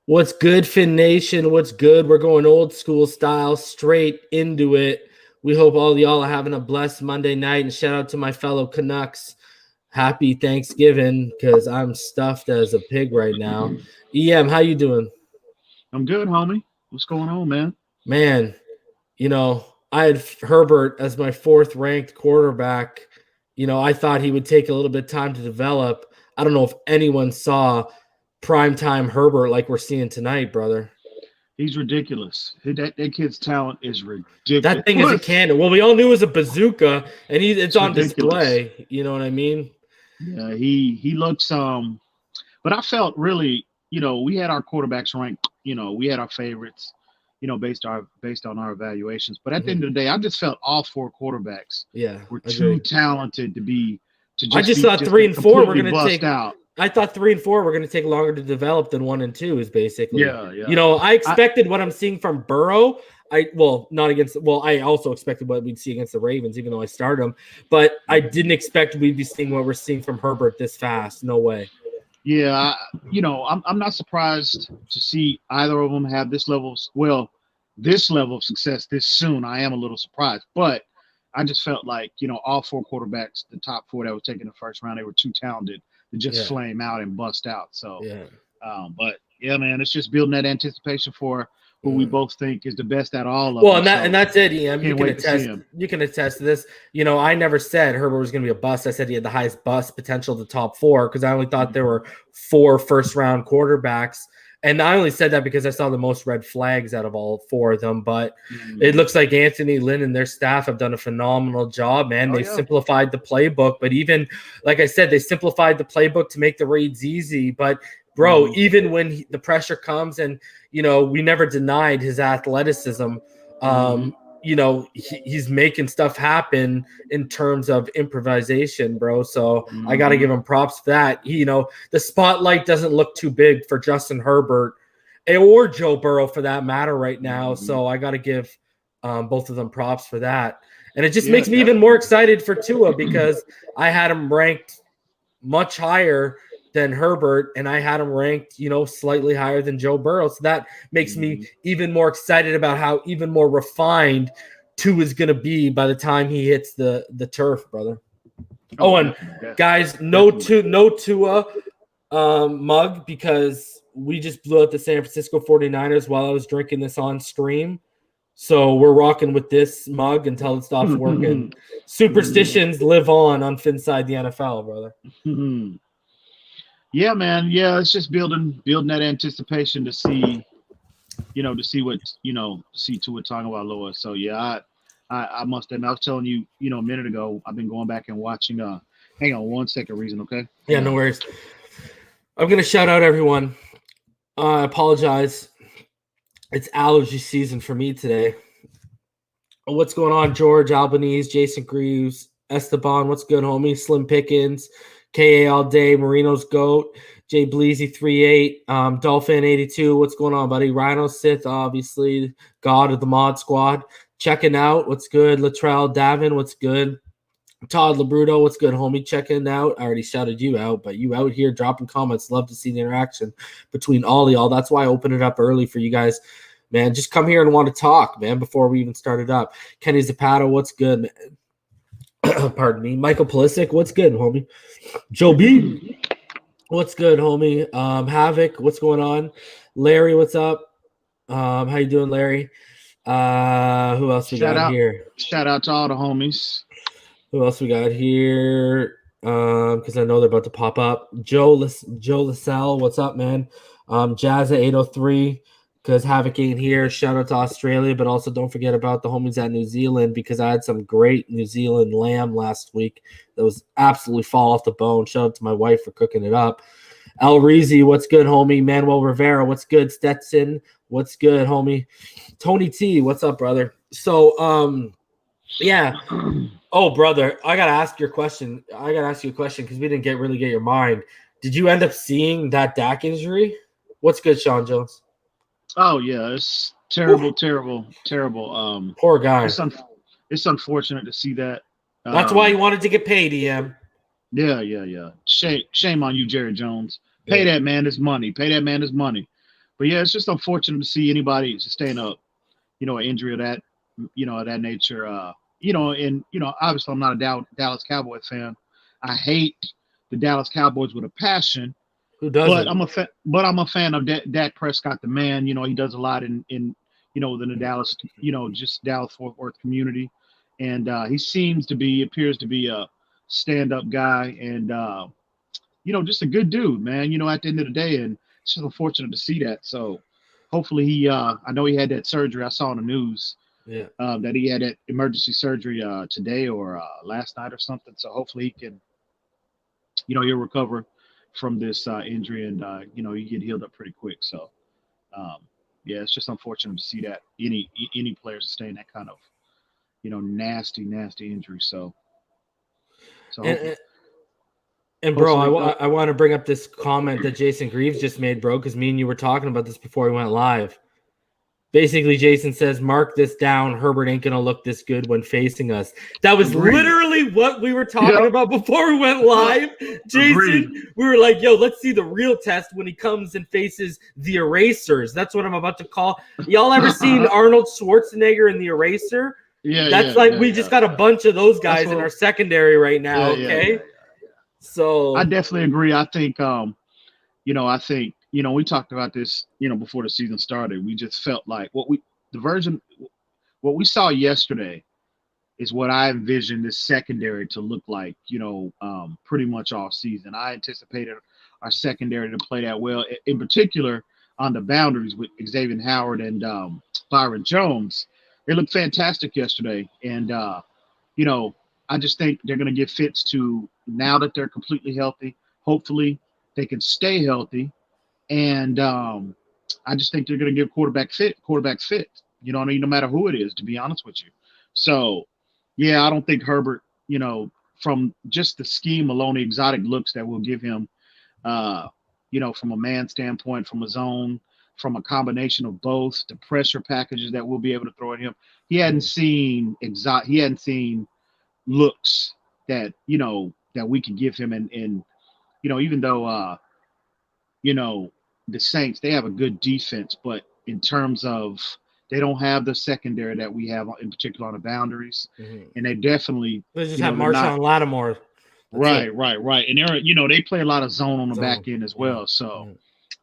What's good, Fin Nation? What's good? We're going old school style, straight into it. We hope all y'all are having a blessed Monday night, and shout out to my fellow Canucks. Happy Thanksgiving, because I'm stuffed as a pig right now. How you doing? I'm good, homie. What's going on, man? Man, I had Herbert as my fourth ranked quarterback. I thought he would take a little bit of time to develop. I don't know if anyone saw primetime Herbert like we're seeing tonight, brother. He's ridiculous. That kid's talent is That ridiculous. thing is a cannon. Well, we all knew it was a bazooka, and it's It's on ridiculous. display. You know what I mean? Yeah, he looks but I felt really, we had our quarterbacks ranked, we had our favorites, based on our evaluations. But at the end of the day, I just felt all four quarterbacks Yeah, were too agreed. talented to I just just be thought just three to and four were completely going to bust take. out. I thought 3 and 4 were going to take longer to develop than 1 and 2 is basically. Yeah, yeah. I expected what I'm seeing from Burrow. I also expected what we'd see against the Ravens, even though I started them. But I didn't expect we'd be seeing what we're seeing from Herbert this fast. No way. Yeah, I'm not surprised to see either of them have this level of success this soon. I am a little surprised, but I just felt like all four quarterbacks, the top four that were taken in the first round, they were too talented to just Yeah. flame out and bust out. So, Yeah. but yeah, man, it's just building that anticipation for who we both think is the best at all of Well, them. and that's it, Em. You Can't can wait to see attest. him. You can attest to this. I never said Herbert was going to be a bust. I said he had the highest bust potential of the top four because I only thought there were 4 first-round quarterbacks, and I only said that because I saw the most red flags out of all 4 of them. But it looks like Anthony Lynn and their staff have done a phenomenal job, man. They've simplified the playbook, but even like I said, they simplified the playbook to make the reads easy. But bro, even when the pressure comes, and we never denied his athleticism. He's making stuff happen in terms of improvisation, bro. So I got to give him props for that. The spotlight doesn't look too big for Justin Herbert or Joe Burrow for that matter right now. So I got to give both of them props for that. And it just makes me even more excited for Tua because I had him ranked much higher than Herbert, and I had him ranked, slightly higher than Joe Burrow. So that makes me even more excited about how even more refined Tua is going to be by the time he hits the turf, brother. And guys, no Tua mug because we just blew out the San Francisco 49ers while I was drinking this on stream. So we're rocking with this mug until it stops working. Superstitions live on Finside the NFL, brother. Yeah, man. Yeah, it's just building that anticipation to see, see Tua Tagovailoa. So yeah, I must admit, I was telling you, a minute ago, I've been going back and watching. Hang on 1 second, Reason, okay? Yeah, no worries. I'm gonna shout out everyone. I apologize. It's allergy season for me today. What's going on, George Albanese, Jason Greaves, Esteban? What's good, homie? Slim Pickens, KA all day, Marino's GOAT, Jay Bleezy 38, Dolphin 82. What's going on, buddy? Rhino Sith, obviously, God of the Mod Squad. Checking out. What's good? Latrell Davin, what's good? Todd Labruto, what's good, homie? Checking out. I already shouted you out, but you out here dropping comments. Love to see the interaction between all y'all. That's why I opened it up early for you guys. Man, just come here and want to talk, man, before we even started up. Kenny Zapata, what's good, man? Pardon me. Michael Pulisic, what's good, homie? Joe B, what's good, homie? Havoc, what's going on? Larry, what's up? How you doing, Larry? Who else we got here? Shout out to all the homies. Who else we got here? Because I know they're about to pop up. Joe LaSalle, what's up, man? Jazza 803, because Havoc ain't here. Shout out to Australia, but also don't forget about the homies at New Zealand because I had some great New Zealand lamb last week that was absolutely fall off the bone. Shout out to my wife for cooking it up. El Reezy, what's good, homie? Manuel Rivera, what's good? Stetson, what's good, homie? Tony T, what's up, brother? So, yeah. Oh, brother, I gotta ask you a question because we didn't really get your mind. Did you end up seeing that Dak injury? What's good, Sean Jones? Oh yeah, it's terrible, terrible. Poor guy. It's unfortunate to see that. That's why he wanted to get paid, EM. Yeah. Shame on you, Jerry Jones. Pay that man his money. But yeah, it's just unfortunate to see anybody sustain a, an injury of that, of that nature. And obviously I'm not a Dallas Cowboys fan. I hate the Dallas Cowboys with a passion. Who But doesn't? I'm a fan of Dak Prescott, the man. He does a lot in within the Dallas, just Dallas Fort Worth community, and he appears to be a stand-up guy, and just a good dude, man. At the end of the day, and it's just unfortunate to see that. So hopefully I know he had that surgery. I saw on the news Yeah. that he had that emergency surgery today or last night or something. So hopefully he can, he'll recover from this injury, and you get healed up pretty quick. So um, yeah, it's just unfortunate to see that any players sustain that kind of nasty injury. So And, hopefully, and bro, hopefully, I want to bring up this comment that Jason Greaves just made, bro, because me and you were talking about this before we went live. Basically, Jason says, mark this down. Herbert ain't going to look this good when facing us. That was literally what we were talking about before we went live. Jason, we were like, yo, let's see the real test when he comes and faces the Erasers. That's what I'm about to call. Y'all ever seen Arnold Schwarzenegger in the Eraser? Yeah, that's we just got a bunch of those guys in our secondary right now. Okay. So I definitely agree. I think, we talked about this, before the season started. We just felt like what we saw yesterday is what I envisioned this secondary to look like, pretty much all season. I anticipated our secondary to play that well, in particular on the boundaries with Xavier Howard and Byron Jones. They looked fantastic yesterday. And, I just think they're going to get Fitz to, now that they're completely healthy, hopefully they can stay healthy. And I just think they're going to give quarterbacks fit. No matter who it is, to be honest with you. So, yeah, I don't think Herbert, from just the scheme alone, the exotic looks that will give him, from a man standpoint, from a zone, from a combination of both, the pressure packages that we'll be able to throw at him. He hadn't seen looks that, that we can give him. And even though, the Saints, they have a good defense, but in terms of they don't have the secondary that we have, in particular on the boundaries, and they definitely they just have Marshawn Lattimore. Right. And they're they play a lot of zone on the back end as well. So,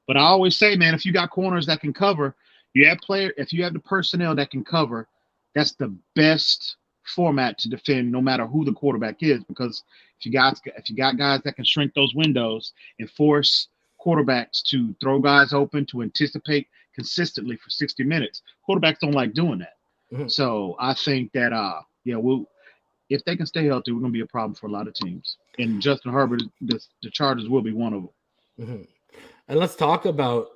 but I always say, man, if you got corners that can cover, if you have the personnel that can cover, that's the best format to defend, no matter who the quarterback is, because if you got guys that can shrink those windows and force quarterbacks to throw guys open, to anticipate consistently for 60 minutes. Quarterbacks don't like doing that. So I think that, if they can stay healthy, we're going to be a problem for a lot of teams. And Justin Herbert, the Chargers will be one of them. And let's talk about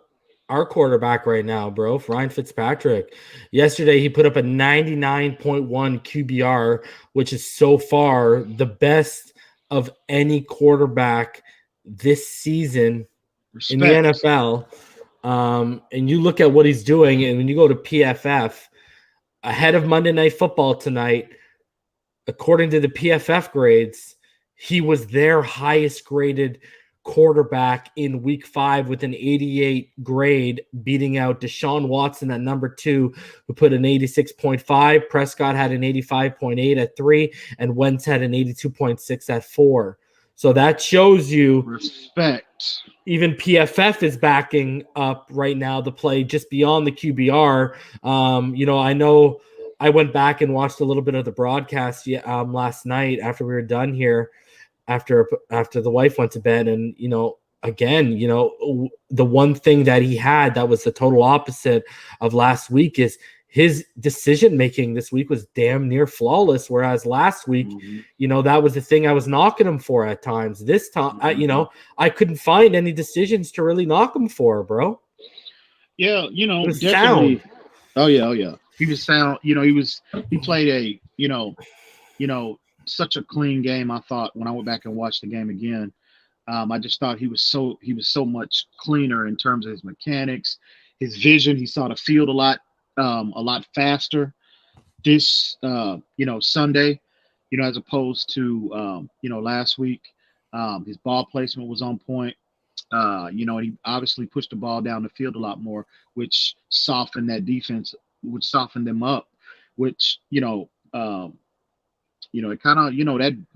our quarterback right now, bro, Ryan Fitzpatrick. Yesterday, he put up a 99.1 QBR, which is so far the best of any quarterback this season in the NFL. And you look at what he's doing, and when you go to PFF, ahead of Monday Night Football tonight, according to the PFF grades, he was their highest graded quarterback in week 5 with an 88 grade, beating out Deshaun Watson at number 2, who put an 86.5. Prescott had an 85.8 at 3, and Wentz had an 82.6 at 4. So that shows you respect. Even PFF is backing up right now the play just beyond the QBR. I know I went back and watched a little bit of the broadcast last night after we were done here, after the wife went to bed. And, again, the one thing that he had that was the total opposite of last week is his decision-making this week was damn near flawless, whereas last week, that was the thing I was knocking him for at times. This time, I couldn't find any decisions to really knock him for, bro. Yeah, definitely. Sound. Oh, yeah. He was sound. He played such a clean game, I thought, when I went back and watched the game again. I just thought he was so much cleaner in terms of his mechanics, his vision. He saw the field a lot faster this Sunday, as opposed to last week. His ball placement was on point. He obviously pushed the ball down the field a lot more, which softened that defense, which softened them up, which, it kind of,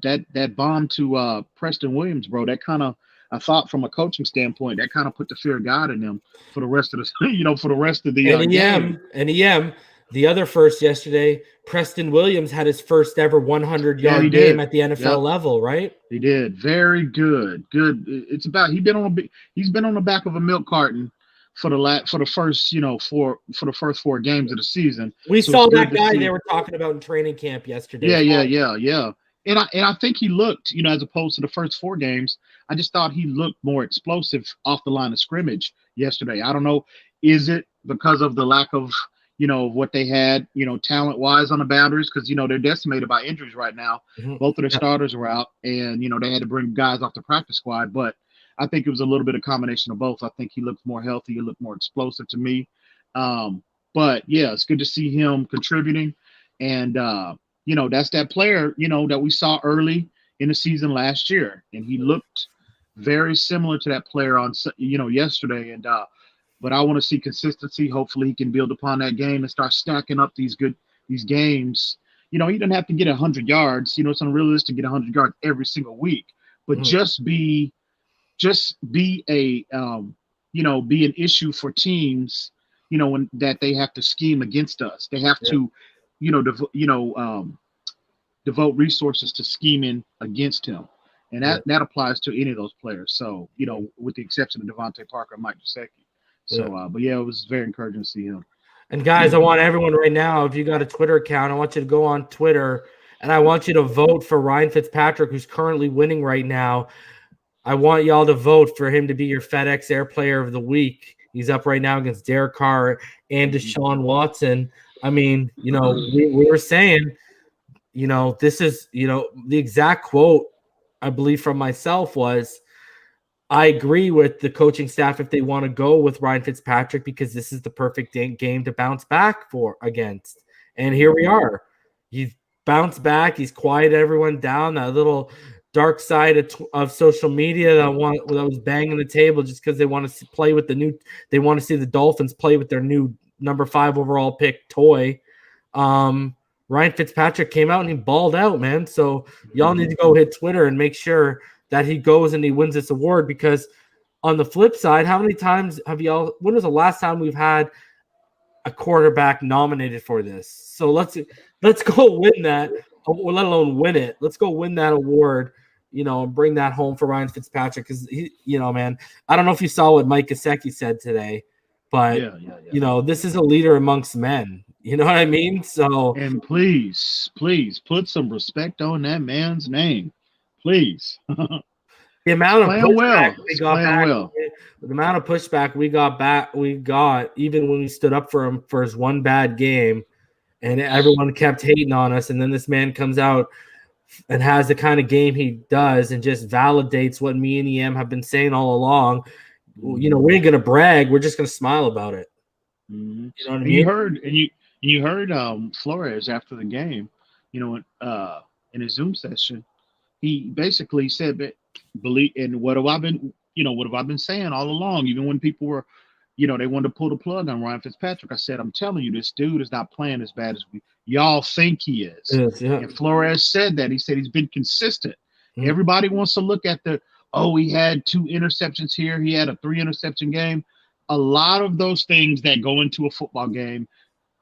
that bomb to Preston Williams, bro, that kind of, I thought from a coaching standpoint, that kind of put the fear of God in them for the rest of the, for the rest of the game. And the other first yesterday, Preston Williams had his first ever 100-yard game at the NFL level, right? He did. Very good. Good. It's about he's been on the back of a milk carton for the first 4 games of the season. We saw that guy they were talking about in training camp yesterday. Yeah. And I think he looked, as opposed to the first 4 games, I just thought he looked more explosive off the line of scrimmage yesterday. I don't know, is it because of the lack of what they had, talent-wise on the boundaries, because, they're decimated by injuries right now. Mm-hmm. Both of their starters were out, and, they had to bring guys off the practice squad. But I think it was a little bit of combination of both. I think he looked more healthy. He looked more explosive to me. But, yeah, it's good to see him contributing. And, that's that player, that we saw early in the season last year. And he looked very similar to that player on, yesterday. And, but I want to see consistency. Hopefully he can build upon that game and start stacking up these games. He doesn't have to get 100 yards. It's unrealistic to get 100 yards every single week, but just be be an issue for teams, when that they have to scheme against us. They have to, devote resources to scheming against him. And that applies to any of those players. So, with the exception of Devontae Parker and Mike Gesicki. So, but yeah, it was very encouraging to see him. And guys, I want everyone right now, if you got a Twitter account, I want you to go on Twitter and I want you to vote for Ryan Fitzpatrick, who's currently winning right now. I want y'all to vote for him to be your FedEx Air Player of the Week. He's up right now against Derek Carr and Deshaun Watson. I mean, we were saying, this is, the exact quote I believe from myself was, I agree with the coaching staff if they want to go with Ryan Fitzpatrick because this is the perfect game to bounce back against. And here we are. He's bounced back. He's quieted everyone down. That little dark side of social media that was banging the table just because they want to play with they want to see the Dolphins play with their new number 5 overall pick toy. Ryan Fitzpatrick came out and he balled out, man. So y'all need to go hit Twitter and make sure that he goes and he wins this award, because on the flip side, how many times when was the last time we've had a quarterback nominated for this? So let's go win that, or let alone win it. Let's go win that award, and bring that home for Ryan Fitzpatrick. Because man, I don't know if you saw what Mike Gesicki said today, but this is a leader amongst men. You know what I mean? So, and please put some respect on that man's name. Please. The amount of pushback we got even when we stood up for him for his one bad game, and everyone kept hating on us, and then this man comes out and has the kind of game he does and just validates what me and EM have been saying all along. We ain't gonna brag, we're just gonna smile about it. Mm-hmm. You know what I mean? You heard Flores after the game, in his Zoom session. He basically said that believe in what have I been saying all along, even when people were, they wanted to pull the plug on Ryan Fitzpatrick. I said, I'm telling you, this dude is not playing as bad as y'all think he is. Yes, yeah. And Flores said that. He said he's been consistent. Mm-hmm. Everybody wants to look at he had 2 interceptions here. He had a 3 interception game. A lot of those things that go into a football game,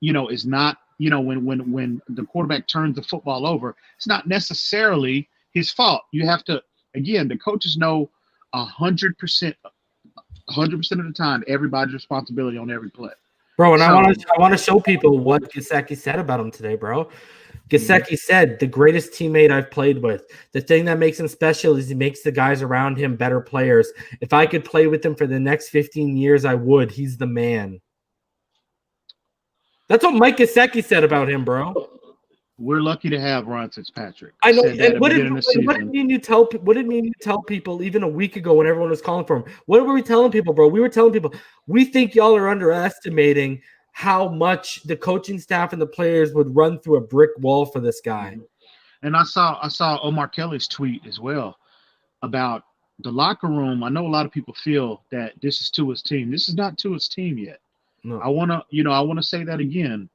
is not, when the quarterback turns the football over, it's not necessarily his fault. You have to, again, the coaches know 100% of the time everybody's responsibility on every play. Bro, and I want to show people what Gesicki said about him today, bro. Gesicki said, the greatest teammate I've played with. The thing that makes him special is he makes the guys around him better players. If I could play with him for the next 15 years, I would. He's the man. That's what Mike Gesicki said about him, bro. We're lucky to have Ryan Fitzpatrick. I know. And what did you tell people even a week ago when everyone was calling for him? What were we telling people, bro? We were telling people, we think y'all are underestimating how much the coaching staff and the players would run through a brick wall for this guy. And I saw Omar Kelly's tweet as well about, the locker room, I know a lot of people feel that this is Tua's team. This is not Tua's team yet. No. I want to say that again.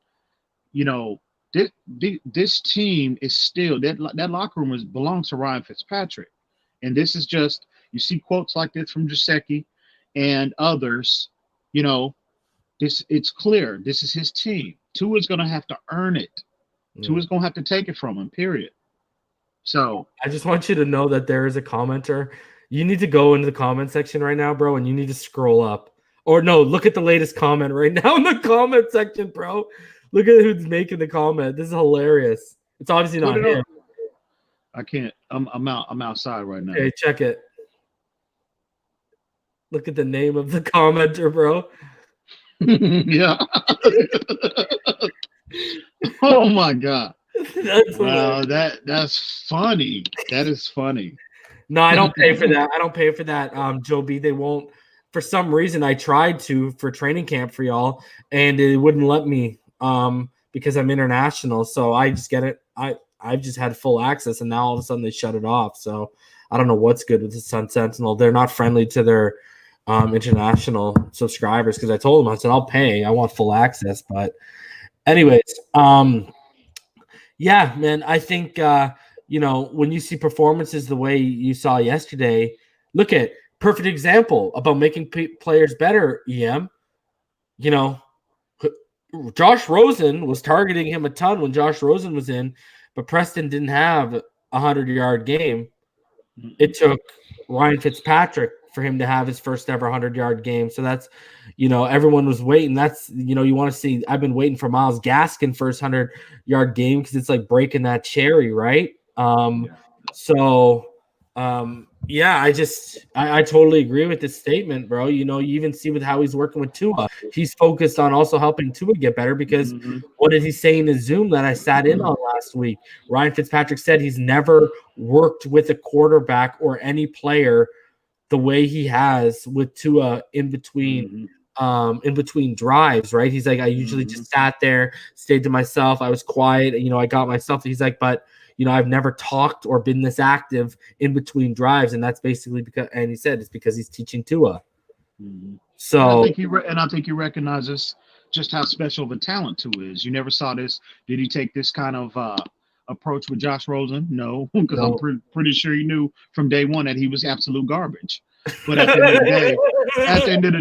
You know, this team is still that locker room belongs to Ryan Fitzpatrick, and this is just you see quotes like this from Giuseppe and others. You know, it's clear this is his team. Tua's going to have to earn it. Tua's going to have to take it from him. Period. So I just want you to know that there is a commenter. You need to go into the comment section right now, bro, and you need to scroll up. Or no, look at the latest comment right now in the comment section, bro. Look at who's making the comment. This is hilarious. It's obviously not him. I can't. I'm out. I'm outside right now. Okay, check it. Look at the name of the commenter, bro. Yeah. Oh my God. That's funny. That is funny. No, I don't pay for that. I don't pay for that, Joe B. They won't. For some reason, I tried to for training camp for y'all, and it wouldn't let me because I'm international. So I just get it. I've just had full access, and now all of a sudden they shut it off. So I don't know what's good with the Sun Sentinel. They're not friendly to their international subscribers because I told them, I said, I'll pay. I want full access. But anyways, yeah, man, I think, when you see performances the way you saw yesterday, look at perfect example about making players better, EM. Josh Rosen was targeting him a ton when Josh Rosen was in, but Preston didn't have a 100-yard game. It took Ryan Fitzpatrick for him to have his first ever 100-yard game. So that's, everyone was waiting. That's, you want to see, I've been waiting for Myles Gaskin first 100-yard game because it's like breaking that cherry, right? Yeah, I totally agree with this statement, bro. You even see with how he's working with Tua. He's focused on also helping Tua get better because what did he say in the Zoom that I sat in on last week? Ryan Fitzpatrick said he's never worked with a quarterback or any player the way he has with Tua in between drives, right? He's like, I usually just sat there, stayed to myself. I was quiet. I got myself. He's like, but I've never talked or been this active in between drives, and that's basically because. And he said it's because he's teaching Tua. So and I think he recognizes just how special of a talent Tua is. You never saw this. Did he take this kind of approach with Josh Rosen? No, because I'm pretty sure he knew from day one that he was absolute garbage. But at the end of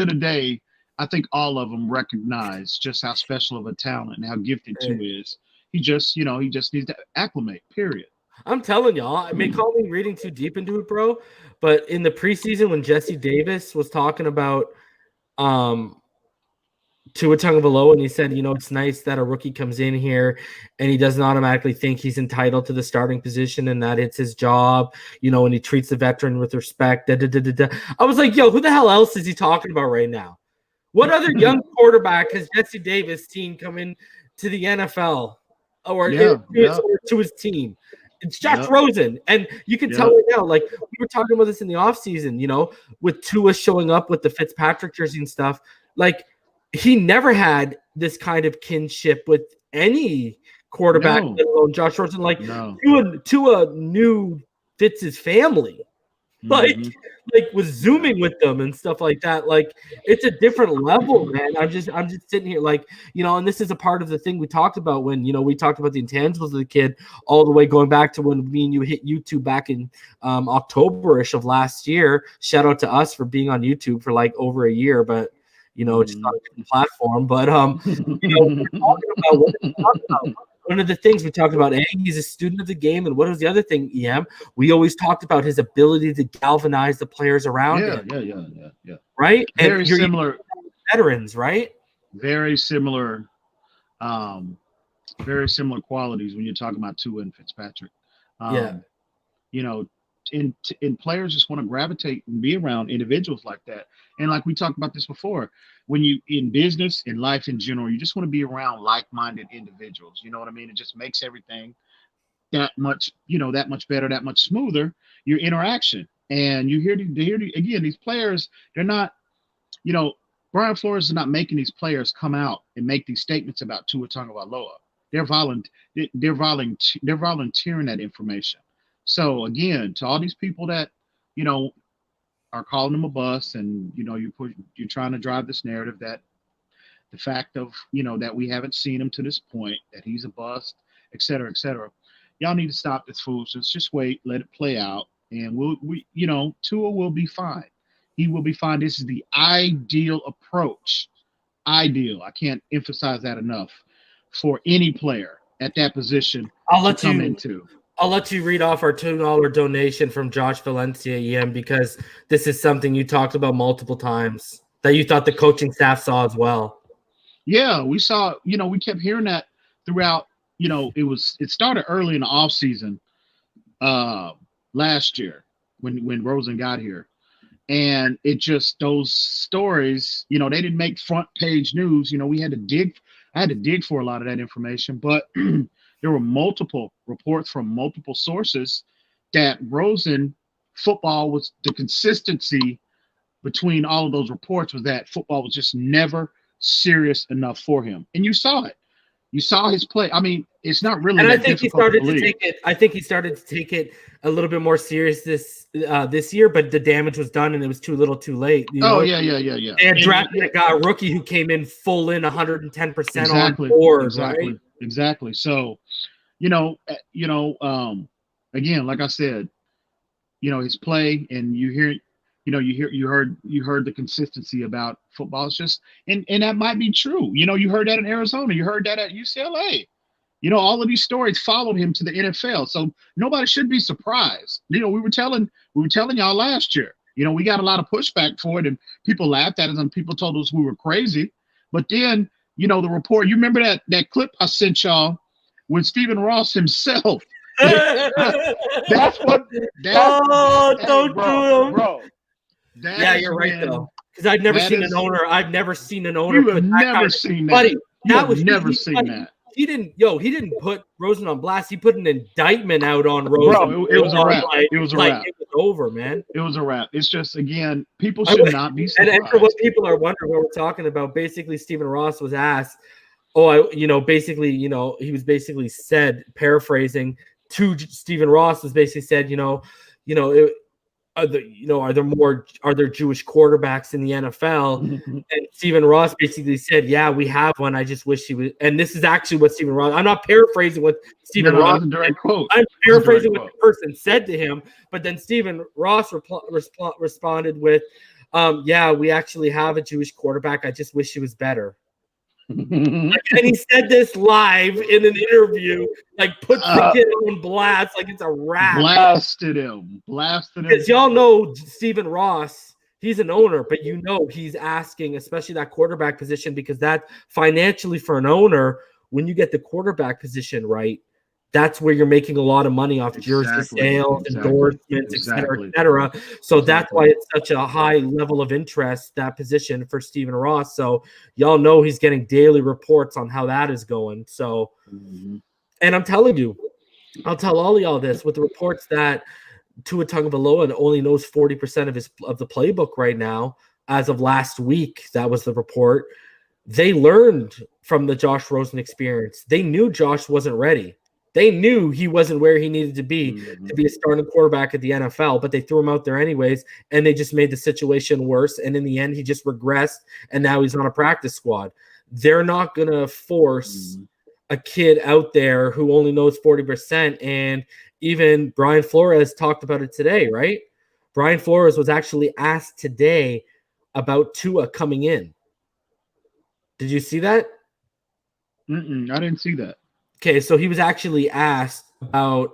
the day, I think all of them recognize just how special of a talent and how gifted Tua is. He just needs to acclimate, period. I'm telling y'all, I may call me reading too deep into it, bro, but in the preseason when Jesse Davis was talking about Tua Tagovailoa, and he said, it's nice that a rookie comes in here and he doesn't automatically think he's entitled to the starting position and that it's his job, and he treats the veteran with respect. I was like, yo, who the hell else is he talking about right now? What other young quarterback has Jesse Davis seen come in to the NFL or to his team? It's Josh Rosen. And you can tell right now, like we were talking about this in the offseason, with Tua showing up with the Fitzpatrick jersey and stuff. Like he never had this kind of kinship with any quarterback, let alone Josh Rosen. Like Tua knew Fitz's family. Like was zooming with them and stuff like that. Like it's a different level, man. I'm just sitting here like, and this is a part of the thing we talked about when, we talked about the intangibles of the kid all the way going back to when me and you hit YouTube back in October-ish of last year. Shout out to us for being on YouTube for like over a year, but just on a different platform. But we're talking about what we're talking about. One of the things we talked about, he's a student of the game. And what was the other thing, EM? We always talked about his ability to galvanize the players around him. Yeah. Right? Very similar. Veterans, right? Very similar qualities when you're talking about Tua and Fitzpatrick. And players just want to gravitate and be around individuals like that. And like we talked about this before, when you in business, in life in general, you just want to be around like-minded individuals. You know what I mean? It just makes everything that much better, that much smoother, your interaction. And you hear again, these players, they're not, Brian Flores is not making these players come out and make these statements about Tua Tagovailoa. They're volunteering that information. So again, to all these people that, you know, are calling him a bust, and you're trying to drive this narrative that the fact of, that we haven't seen him to this point, that he's a bust, et cetera, et cetera. Y'all need to stop this foolishness. Just wait, let it play out, and Tua will be fine. He will be fine. This is the ideal approach. Ideal. I can't emphasize that enough for any player at that position to come into. I'll let you read off our $2 donation from Josh Valencia, EM, because this is something you talked about multiple times that you thought the coaching staff saw as well. Yeah, we saw, we kept hearing that throughout, it started early in the offseason last year when Rosen got here. And it just, those stories, they didn't make front page news. I had to dig for a lot of that information, but there were multiple reports from multiple sources that Rosen football was, the consistency between all of those reports was that football was just never serious enough for him. And you saw it. You saw his play. I mean, it's not really. And I think he started to take it. I think he started to take it a little bit more serious this year, but the damage was done, and it was too little, too late. Yeah. They had drafted a guy, a rookie, who came in full in 110% on board. Exactly. So, again, like I said, his play, and you heard the consistency about football. It's just, and that might be true. You heard that in Arizona. You heard that at UCLA. All of these stories followed him to the NFL. So nobody should be surprised. We were telling y'all last year. We got a lot of pushback for it, and people laughed at us, and people told us we were crazy. But then, the report. You remember that clip I sent y'all when Stephen Ross himself. That's what. Don't do him, bro. Yeah, you're right though. Because I've never seen an owner. I've never seen an owner. You have never seen that. Buddy, never seen that. He didn't put Rosen on blast. He put an indictment out on Rosen. Bro, it was a wrap. It was a wrap. It was over, man. It was a wrap. It's just, again, people should not be surprised. And for what people are wondering what we're talking about, basically Stephen Ross was asked, he was basically said, paraphrasing to Stephen Ross, was basically said, are there Jewish quarterbacks in the NFL? And Stephen Ross basically said, yeah, we have one. I just wish he was. And this is actually what Stephen Ross, I'm not paraphrasing what Stephen Ross, direct quote. I'm paraphrasing what the person said to him. But then Stephen Ross responded with, yeah, we actually have a Jewish quarterback. I just wish he was better. And he said this live in an interview, puts the kid on blast, like it's a rap. Blasted him. Because y'all know Stephen Ross, he's an owner, but he's asking, especially that quarterback position, because that financially for an owner, when you get the quarterback position right, that's where you're making a lot of money off jersey sales, endorsements, et cetera, et cetera. So that's why it's such a high level of interest, that position for Stephen Ross. So y'all know he's getting daily reports on how that is going. So, and I'm telling you, I'll tell all of y'all this, with the reports that Tua Tagovailoa only knows 40% of the playbook right now, as of last week. That was the report. They learned from the Josh Rosen experience. They knew Josh wasn't ready. They knew he wasn't where he needed to be a starting quarterback at the NFL, but they threw him out there anyways, and they just made the situation worse. And in the end, he just regressed, and now he's on a practice squad. They're not going to force a kid out there who only knows 40%. And even Brian Flores talked about it today, right? Brian Flores was actually asked today about Tua coming in. Did you see that? I didn't see that. Okay, so he was actually asked about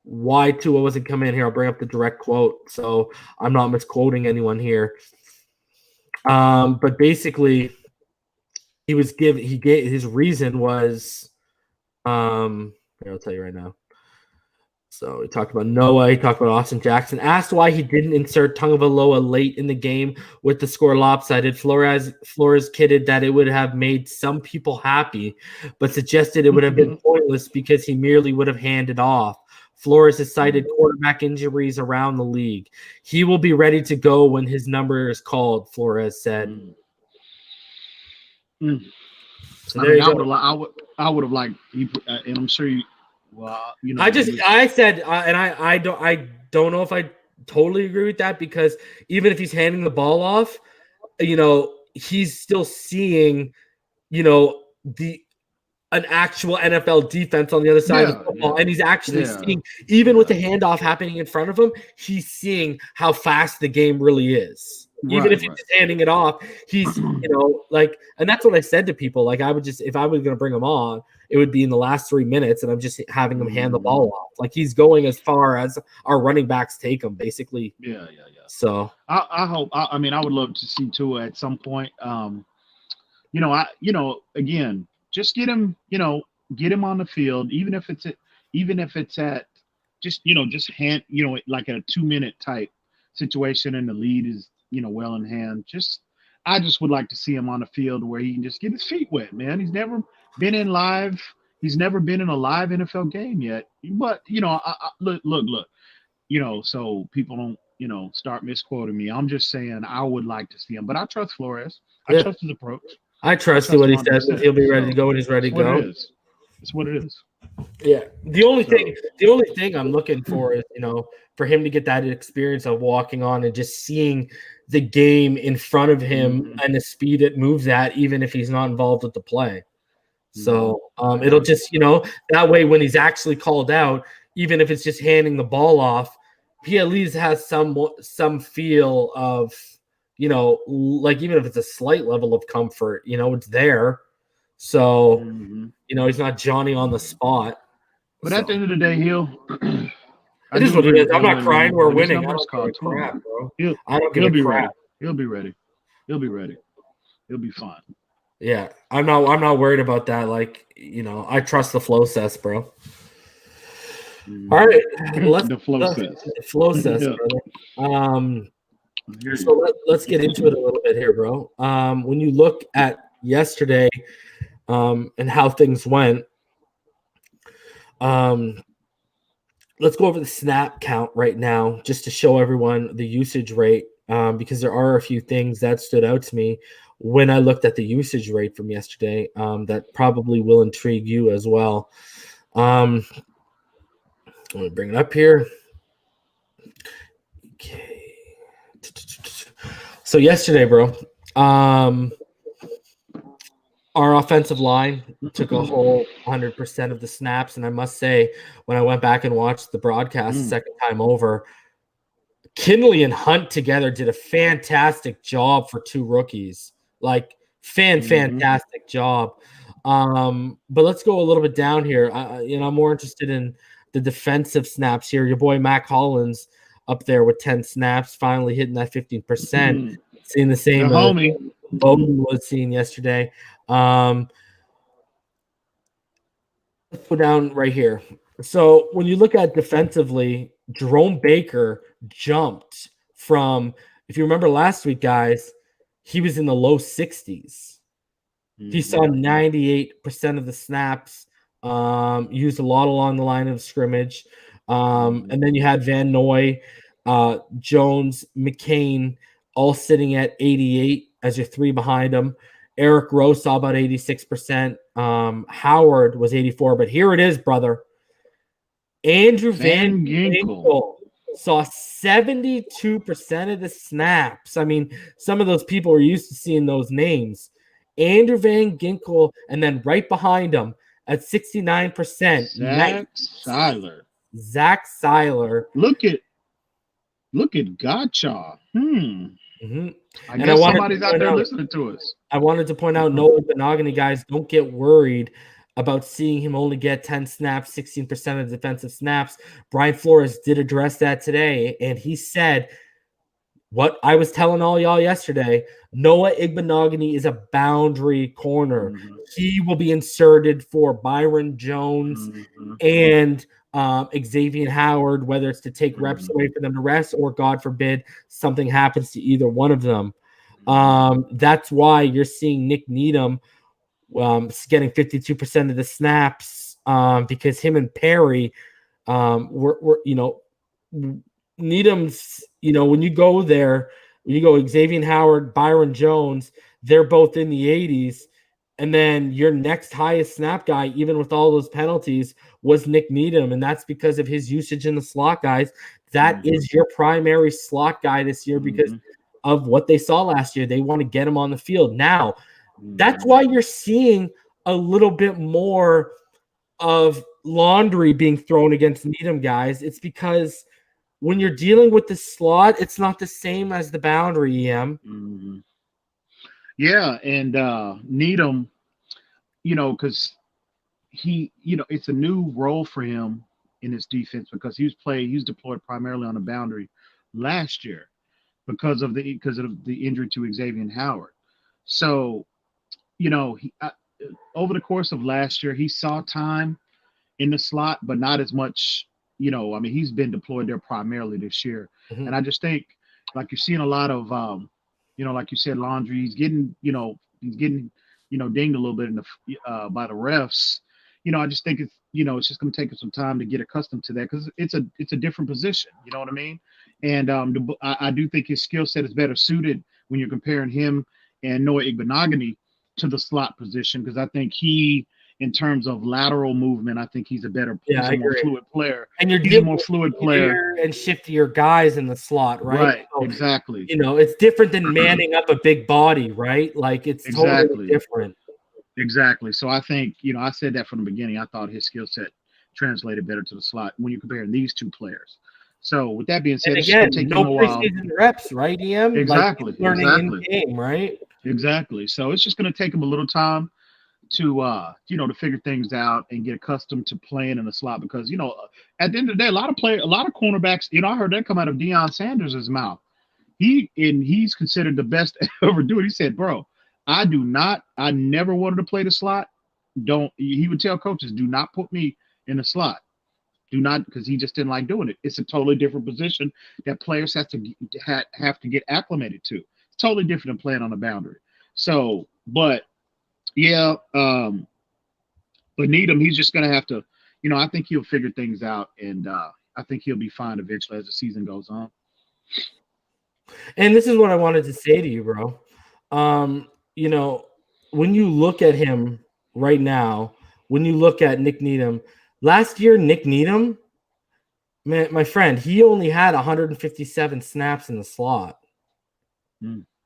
why Tua wasn't coming in here. I'll bring up the direct quote, so I'm not misquoting anyone here. But basically, he gave his reason was, I'll tell you right now. So he talked about Noah. He talked about Austin Jackson. Asked why he didn't insert Tagovailoa late in the game with the score lopsided, Flores kidded that it would have made some people happy, but suggested it would have been pointless because he merely would have handed off. Flores has cited quarterback injuries around the league. He will be ready to go when his number is called, Flores said. So I would have liked, and I'm sure Well, you know, I said, and I don't know if I totally agree with that, because even if he's handing the ball off, he's still seeing, an actual NFL defense on the other side of the football. And he's actually seeing, even with the handoff happening in front of him, he's seeing how fast the game really is. Even if he's just handing it off, he's, and that's what I said to people. Like, I would just, if I was going to bring him on, it would be in the last 3 minutes, and I'm just having him hand the ball off. Like, he's going as far as our running backs take him, basically. Yeah. So I hope, I mean, I would love to see Tua at some point. Again, just get him on the field, even if it's at just hand, like a 2-minute type situation and the lead is, well in hand. I just would like to see him on the field where he can just get his feet wet, man. He's never been in a live NFL game yet. But, look, so people don't, start misquoting me. I'm just saying I would like to see him, but I trust Flores. I trust his approach. I trust what he says. He'll be ready to go when he's ready to go. It's what it is. Yeah. The only thing I'm looking for is, for him to get that experience of walking on and just seeing the game in front of him and the speed it moves at, even if he's not involved with the play. So it'll just, that way when he's actually called out, even if it's just handing the ball off, he at least has some feel of, like, even if it's a slight level of comfort, it's there. So, he's not Johnny on the spot. But at the end of the day, it is what it is. I'm not crying. We're winning. I don't give a crap, bro. I don't give a crap. He'll be ready. He'll be fine. Yeah, I'm not worried about that. Like, I trust the flow cess, bro. All right, the flow cess, brother. So let's get into it a little bit here, bro. When you look at yesterday, and how things went, let's go over the snap count right now, just to show everyone the usage rate, because there are a few things that stood out to me when I looked at the usage rate from yesterday, that probably will intrigue you as well. Let me bring it up here. Okay. So yesterday, bro, our offensive line took a whole 100% of the snaps, and I must say, when I went back and watched the broadcast the second time over, Kinley and Hunt together did a fantastic job for two rookies. Like, fantastic job. But let's go a little bit down here. I'm more interested in the defensive snaps here. Your boy Mac Hollins up there with 10 snaps, finally hitting that 15%. Seeing the same homie Bowden was seeing yesterday. Let's go down right here. So when you look at defensively, Jerome Baker jumped from, if you remember last week, guys, he was in the low 60s. He saw 98% of the snaps, used a lot along the line of scrimmage. And then you had Van Noy, Jones, McCain, all sitting at 88 as your three behind him. Eric Rowe saw about 86%. Howard was 84. But here it is, brother. Andrew Van Ginkel saw 72% of the snaps. I mean, some of those people were used to seeing those names. Andrew Van Ginkel, and then right behind him at 69%. Zach Seiler. Look at Gotcha. I guess somebody's out there listening to us. I wanted to point out, Noah Benogany, guys, don't get worried about seeing him only get 10 snaps, 16% of defensive snaps. Brian Flores did address that today, and he said what I was telling all y'all yesterday. Noah Igbenogany is a boundary corner. He will be inserted for Byron Jones and Xavier Howard, whether it's to take reps away for them to rest or, God forbid, something happens to either one of them. That's why you're seeing Nick Needham getting 52% of the snaps, because him and Perry were Needham's, when you go there, when you go Xavier Howard, Byron Jones, they're both in the 80s. And then your next highest snap guy, even with all those penalties, was Nick Needham, and that's because of his usage in the slot, guys. That is your primary slot guy this year because of what they saw last year. They want to get him on the field. Now, that's why you're seeing a little bit more of laundry being thrown against Needham, guys. It's because when you're dealing with the slot, it's not the same as the boundary, EM. Yeah, and Needham, because it's a new role for him in his defense because he was deployed primarily on the boundary last year because of the injury to Xavier Howard. So, over the course of last year, he saw time in the slot, but not as much. He's been deployed there primarily this year, and I just think like you're seeing a lot of, like you said, laundry. He's getting dinged a little bit by the refs. I just think it's just going to take him some time to get accustomed to that because it's a different position. You know what I mean? And I do think his skill set is better suited when you're comparing him and Noah Igbenogany to the slot position because I think in terms of lateral movement, I think he's a more fluid player. And he's a more fluid player and shiftier guys in the slot, right? Right, so, exactly. It's different than manning up a big body, right? Like it's totally different. Exactly. So I think, I said that from the beginning. I thought his skill set translated better to the slot when you're comparing these two players. So with that being said, and again, no preseason reps, right, EM? Exactly. Like learning in game, right? Exactly. So it's just going to take him a little time to to figure things out and get accustomed to playing in the slot because at the end of the day, a lot of cornerbacks. I heard that come out of Deion Sanders' mouth. He's considered the best to ever do it. He said, "Bro, I never wanted to play the slot. He would tell coaches, do not put me in the slot. Do not," because he just didn't like doing it. It's a totally different position that players have to get acclimated to. It's totally different than playing on the boundary. So, but yeah, but Needham, he's just going to have to, I think he'll figure things out, and I think he'll be fine eventually as the season goes on. And this is what I wanted to say to you, bro. When you look at him right now, when you look at Nick Needham, last year, Nick Needham, man, my friend, he only had 157 snaps in the slot.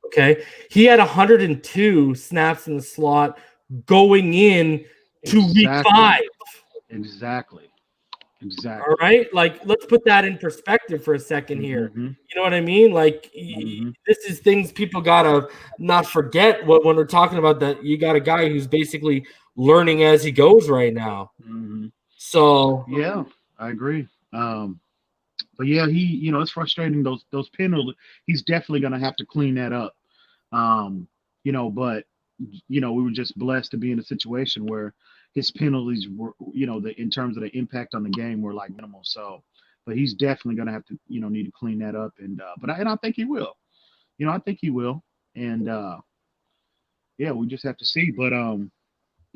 Okay. He had 102 snaps in the slot going in to week 5. Exactly. All right. Like, let's put that in perspective for a second here. You know what I mean? Like, this is things people got to not forget when we're talking about that. You got a guy who's basically learning as he goes right now. So, yeah, I agree. But yeah, it's frustrating those penalties. He's definitely going to have to clean that up. But we were just blessed to be in a situation where his penalties were, in terms of the impact on the game were like minimal. So, but he's definitely going to have to, need to clean that up. And I think he will. I think he will. And yeah, we just have to see. But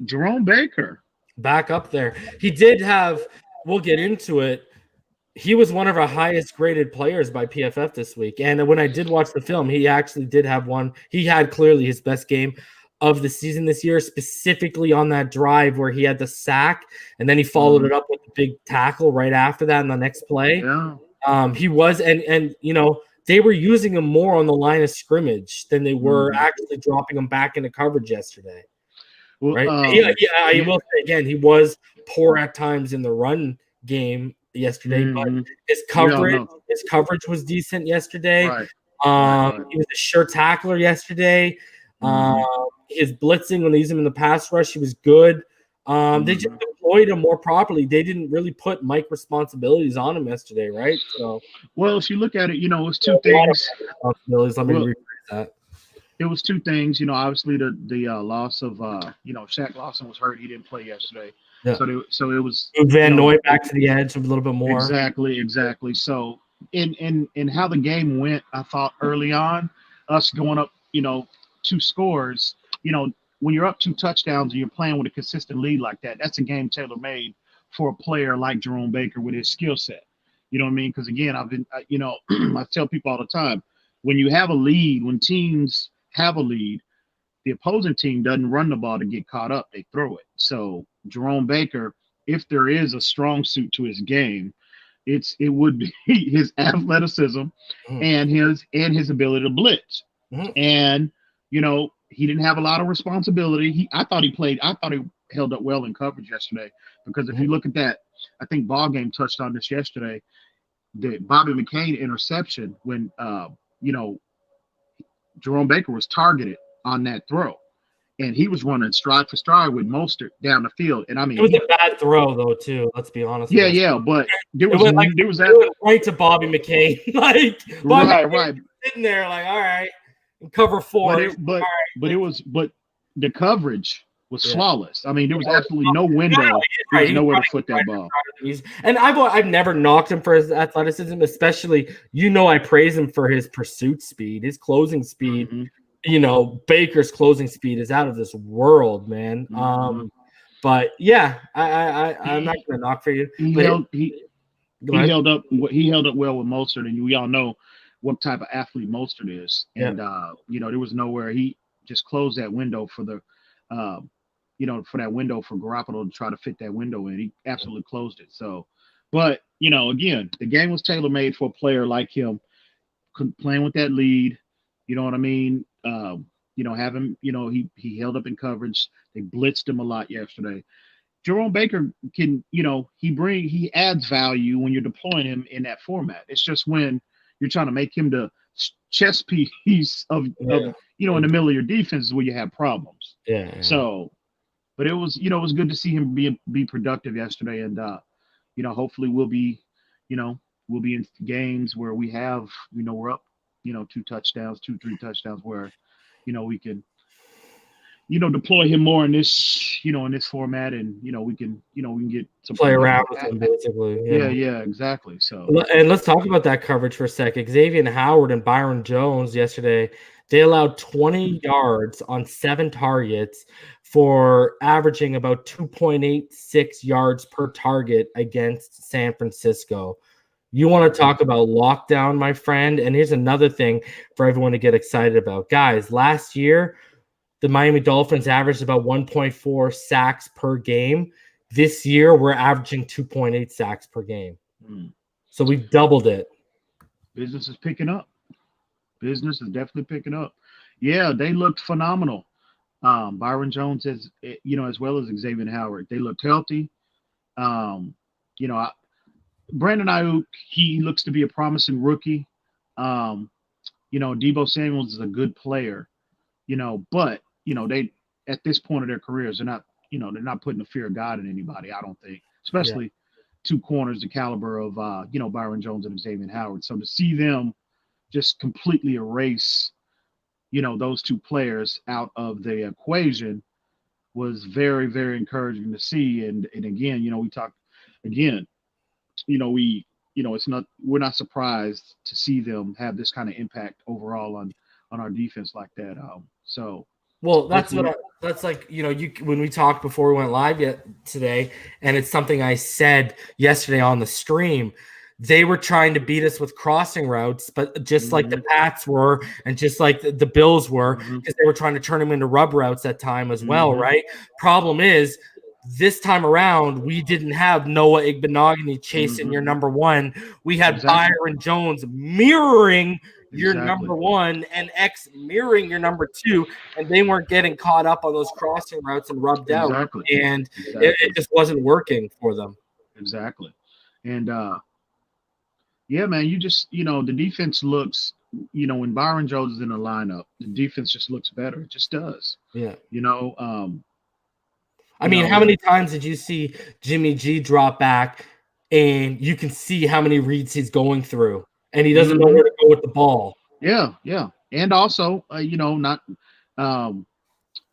Jerome Baker back up there. He did have. We'll get into it. He was one of our highest graded players by PFF this week. And when I did watch the film, he actually did have one. He had clearly his best game of the season this year, specifically on that drive where he had the sack, and then he followed it up with a big tackle right after that in the next play. Yeah. He was, and they were using him more on the line of scrimmage than they were actually dropping him back into coverage yesterday. Well, right? I will say again, he was poor at times in the run game yesterday, but his coverage was decent yesterday. Right. He was a sure tackler yesterday. His blitzing when they used him in the pass rush, he was good. They just deployed him more properly. They didn't really put Mike responsibilities on him yesterday, right? So, well, if you look at it, it's two things. Let me rephrase that. It was two things. Obviously the loss of Shaq Lawson was hurt. He didn't play yesterday. Yeah. So it was Van Noy back to the edge a little bit more. Exactly. So in how the game went, I thought early on, us going up, 2 scores, when you're up 2 touchdowns and you're playing with a consistent lead like that, that's a game tailor-made for a player like Jerome Baker with his skill set. You know what I mean? Because again, I tell people all the time, when you have a lead, when teams have a lead, the opposing team doesn't run the ball to get caught up; they throw it. So Jerome Baker if there is a strong suit to his game, it would be his athleticism and his ability to blitz. And he didn't have a lot of responsibility. I thought he held up well in coverage yesterday, because if you look at that, I think Ball Game touched on this yesterday, the Bobby McCain interception when Jerome Baker was targeted on that throw, and he was running stride for stride with Mostert down the field. And I mean, it was a bad throw though, too. Let's be honest. Yeah, but there was right to Bobby McCain, like right, sitting there, like, all right, cover 4. But the coverage was flawless. I mean, there was absolutely no window. There was nowhere to foot that ball. And I've never knocked him for his athleticism, especially, I praise him for his pursuit speed, his closing speed. Baker's closing speed is out of this world, man. But yeah, I'm not gonna knock for you. He held up well with Mostert, and we all know what type of athlete Mostert is. And there was nowhere. He just closed that window for the for that window for Garoppolo to try to fit that window in. He absolutely closed it. So, but again, the game was tailor-made for a player like him, playing with that lead. You know what I mean? Have him, he held up in coverage. They blitzed him a lot yesterday. Jerome Baker can, he adds value when you're deploying him in that format. It's just when you're trying to make him the chess piece of in the middle of your defense where you have problems. Yeah. So, but it was good to see him be productive yesterday, and hopefully we'll be in games where we have, we're up, 2, 3 touchdowns where, we can, deploy him more in this, in this format, and, we can get some play around with him, basically. Yeah, exactly. So, and let's talk about that coverage for a second. Xavier Howard and Byron Jones yesterday, they allowed 20 yards on 7 targets for averaging about 2.86 yards per target against San Francisco. You want to talk about lockdown, my friend? And here's another thing for everyone to get excited about. Guys, last year, the Miami Dolphins averaged about 1.4 sacks per game. This year, we're averaging 2.8 sacks per game. So we've doubled it. Business is picking up. Business is definitely picking up. Yeah, they looked phenomenal. Byron Jones, as well as Xavier Howard, they looked healthy. Brandon Ayuk, he looks to be a promising rookie. Deebo Samuels is a good player, but they, at this point of their careers, they're not putting the fear of God in anybody, I don't think, especially two corners the caliber of Byron Jones and Xavier Howard. So to see them just completely erase those two players out of the equation was very, very encouraging to see. And again, we talked again, we're not surprised to see them have this kind of impact overall on our defense like that. Well, that's when we talked before we went live today, and it's something I said yesterday on the stream. They were trying to beat us with crossing routes, but just like the Pats were, and just like the Bills were, because they were trying to turn them into rub routes at time as well, right? Problem is, this time around, we didn't have Noah Igbenogany chasing your number one. We had Byron Jones mirroring your number one and X mirroring your number 2, and they weren't getting caught up on those crossing routes and rubbed out, and it just wasn't working for them. Exactly. And yeah, man, you just, the defense looks, when Byron Jones is in the lineup, the defense just looks better. It just does. Yeah. How many times did you see Jimmy G drop back and you can see how many reads he's going through and he doesn't know where to go with the ball? Yeah. And also, not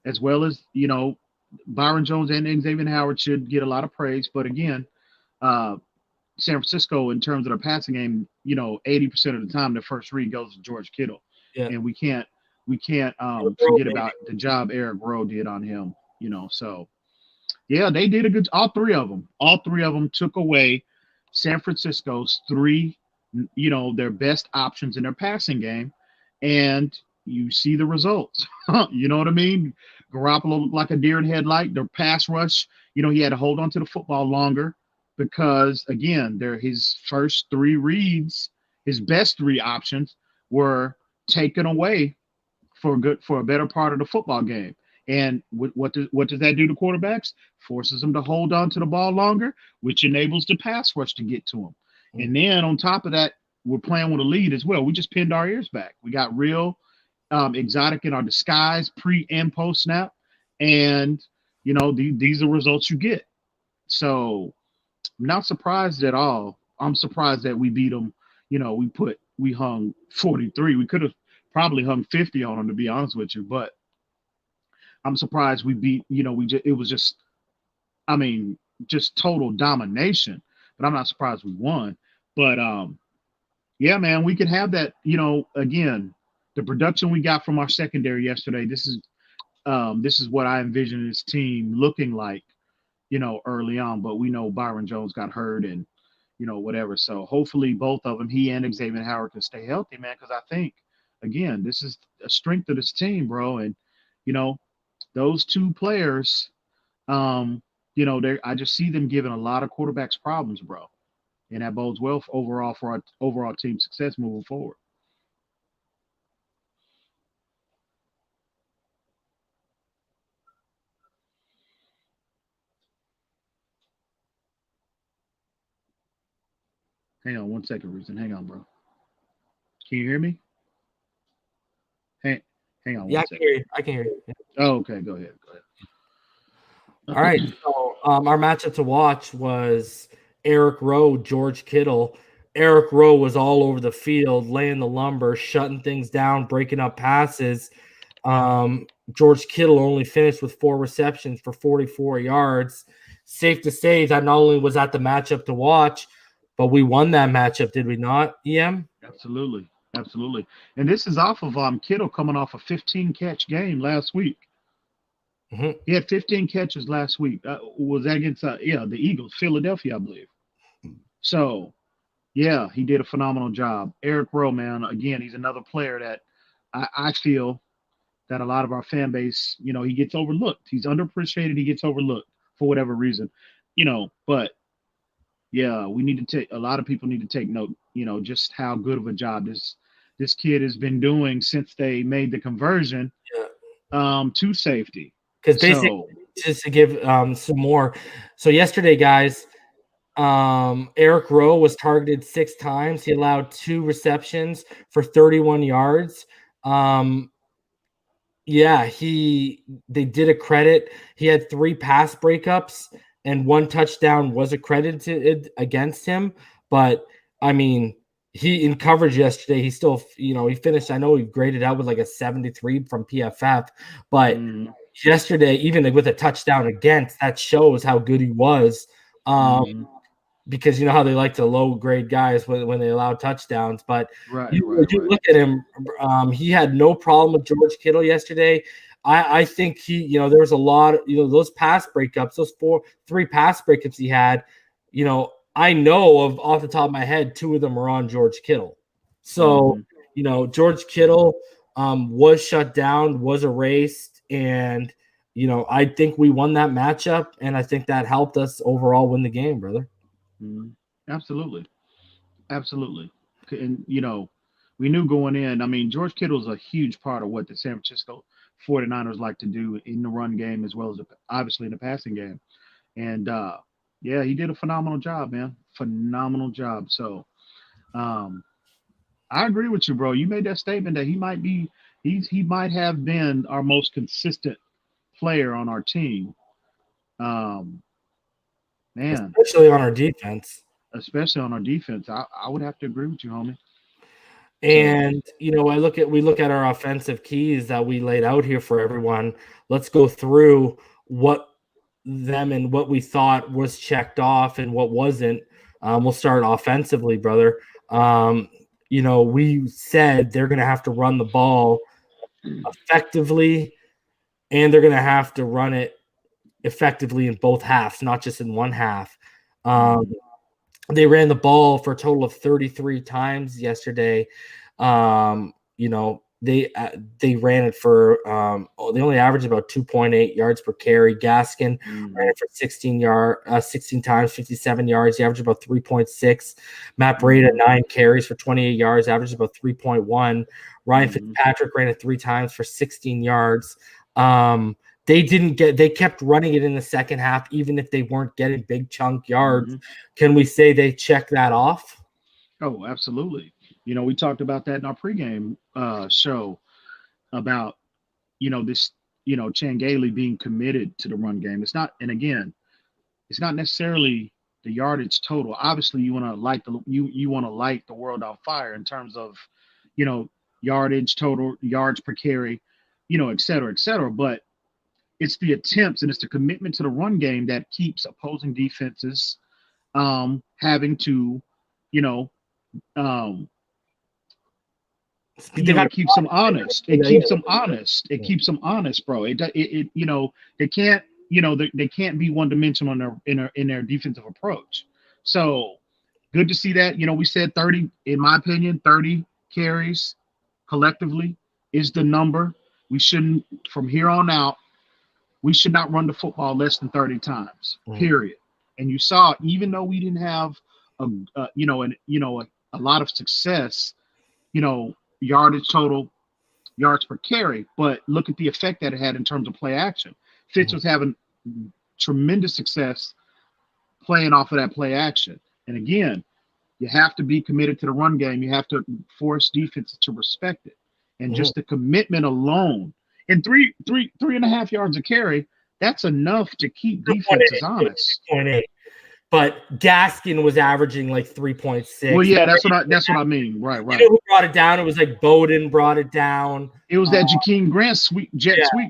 as well as, Byron Jones and Xavier Howard should get a lot of praise. But again, San Francisco, in terms of their passing game, 80% of the time, their first read goes to George Kittle. Yeah. And we can't forget about the job Eric Rowe did on him, so. Yeah, they did all three of them took away San Francisco's 3, their best options in their passing game. And you see the results. You know what I mean? Garoppolo looked like a deer in headlight. Their pass rush, he had to hold on to the football longer because, again, his first 3 reads, his best 3 options were taken away for a better part of the football game. And what does that do to quarterbacks? Forces them to hold on to the ball longer, which enables the pass rush to get to them. And then on top of that, we're playing with a lead as well. We just pinned our ears back. We got real exotic in our disguise, pre and post snap, and these are results you get. So I'm not surprised at all. I'm surprised that we beat them. We hung 43. We could have probably hung 50 on them, to be honest with you, but I'm surprised we beat. It was just, just total domination. But I'm not surprised we won. But yeah, man, we could have that. Again, the production we got from our secondary yesterday. This is what I envision this team looking like, early on. But we know Byron Jones got hurt and whatever. So hopefully both of them, he and Xavier Howard, can stay healthy, man. Because I think, again, this is a strength of this team, bro. And those 2 players, I just see them giving a lot of quarterbacks problems, bro. And that bodes well for our overall team success moving forward. Hang on 1 second, Reason. Hang on, bro. Can you hear me? Hang on 1 second. I can hear you. Yeah. Oh, okay. Go ahead. All right. So our matchup to watch was Eric Rowe, George Kittle. Eric Rowe was all over the field, laying the lumber, shutting things down, breaking up passes. George Kittle only finished with 4 receptions for 44 yards. Safe to say that not only was that the matchup to watch, but we won that matchup, did we not, EM? Absolutely. And this is off of Kittle coming off a 15-catch game last week. Mm-hmm. He had 15 catches last week. Was that against the Eagles, Philadelphia, I believe. So, yeah, he did a phenomenal job. Eric Rowe, man, again, he's another player that I feel that a lot of our fan base, he gets overlooked. He's underappreciated. He gets overlooked for whatever reason, but yeah, we need to a lot of people need to take note, just how good of a job this kid has been doing since they made the conversion to safety. Because basically, just to give some more. So yesterday, guys, Eric Rowe was targeted 6 times. He allowed 2 receptions for 31 yards. They did a credit. He had 3 pass breakups and 1 touchdown was accredited against him. But he in coverage yesterday, he still, he finished. I know he graded out with like a 73 from PFF, but yesterday, even with a touchdown against, that shows how good he was. Because you know how they like to low grade guys when they allow touchdowns, but you look at him, he had no problem with George Kittle yesterday. I think there was a lot of, those pass breakups, those 3 pass breakups he had, I know of off the top of my head, 2 of them were on George Kittle. So, George Kittle was shut down, was erased, and, I think we won that matchup, and I think that helped us overall win the game, brother. Absolutely. And, we knew going in, George Kittle's a huge part of what the San Francisco 49ers like to do in the run game as well as obviously in the passing game. And, he did a phenomenal job, man. Phenomenal job. So I agree with you, bro. You made that statement that he might have been our most consistent player on our team. Man. Especially on our defense. I would have to agree with you, homie. And we look at our offensive keys that we laid out here for everyone. Let's go through what we thought was checked off and what wasn't. We'll start offensively, brother. We said they're going to have to run the ball effectively, and they're going to have to run it effectively in both halves, not just in one half. They ran the ball for a total of 33 times yesterday. they ran it for they only averaged about 2.8 yards per carry. Gaskin ran it for 16 times, 57 yards. He averaged about 3.6. Matt Breida 9 carries for 28 yards, averaged about 3.1. Ryan Fitzpatrick ran it 3 times for 16 yards. They kept running it in the second half, even if they weren't getting big chunk yards. Can we say they checked that off? Oh, absolutely. We talked about that in our pregame show about, this, Chan Gailey being committed to the run game. It's not necessarily the yardage total. Obviously, you want to light the world on fire in terms of, yardage total, yards per carry, et cetera, et cetera. But it's the attempts and it's the commitment to the run game that keeps opposing defenses having to, it keeps them honest. It keeps them honest. It keeps them honest, bro. They can't, they can't be one dimensional in their defensive approach. So good to see that. We said 30, in my opinion, 30 carries collectively is the number. We shouldn't, from here on out, we should not run the football less than 30 times, period. And you saw, even though we didn't have a lot of success, yardage total, yards per carry, but look at the effect that it had in terms of play action. Fitz was having tremendous success playing off of that play action. And again, you have to be committed to the run game. You have to force defenses to respect it. And just the commitment alone, and 3.5 yards a carry, that's enough to keep defenses honest. 3.8. But Gaskin was averaging like 3.6. Well, yeah, that's what I mean. Right. Who brought it down? It was like Bowden brought it down. It was that Jakeem Grant sweep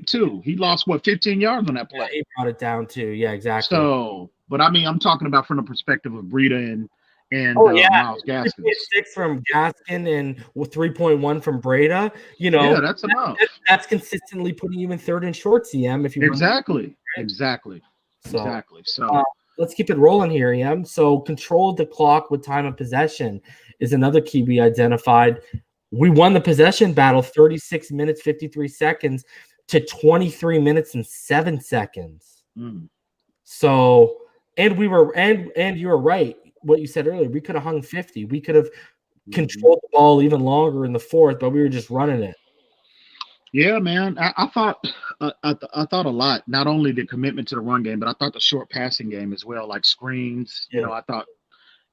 too. He lost 15 yards on that play. Yeah, he brought it down too. Yeah, exactly. So, but I mean, I'm talking about from the perspective of Breida and Miles Gaskin. 6 from Gaskin and 3.1 from Breida. Yeah, that's enough. That's consistently putting you in third and short, CM. If you exactly. So. Let's keep it rolling here, EM. So control the clock with time of possession is another key we identified. We won the possession battle 36 minutes, 53 seconds to 23 minutes and 7 seconds. So, and you were right. What you said earlier, we could have hung 50. We could have controlled the ball even longer in the fourth, but we were just running it. Yeah, man. I thought a lot. Not only the commitment to the run game, but I thought the short passing game as well, like screens. Yeah. I thought,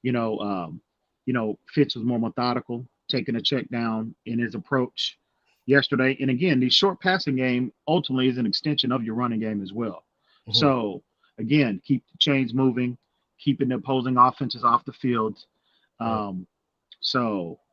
Fitz was more methodical, taking a check down in his approach yesterday. And again, the short passing game ultimately is an extension of your running game as well. So again, keep the chains moving, keeping the opposing offenses off the field.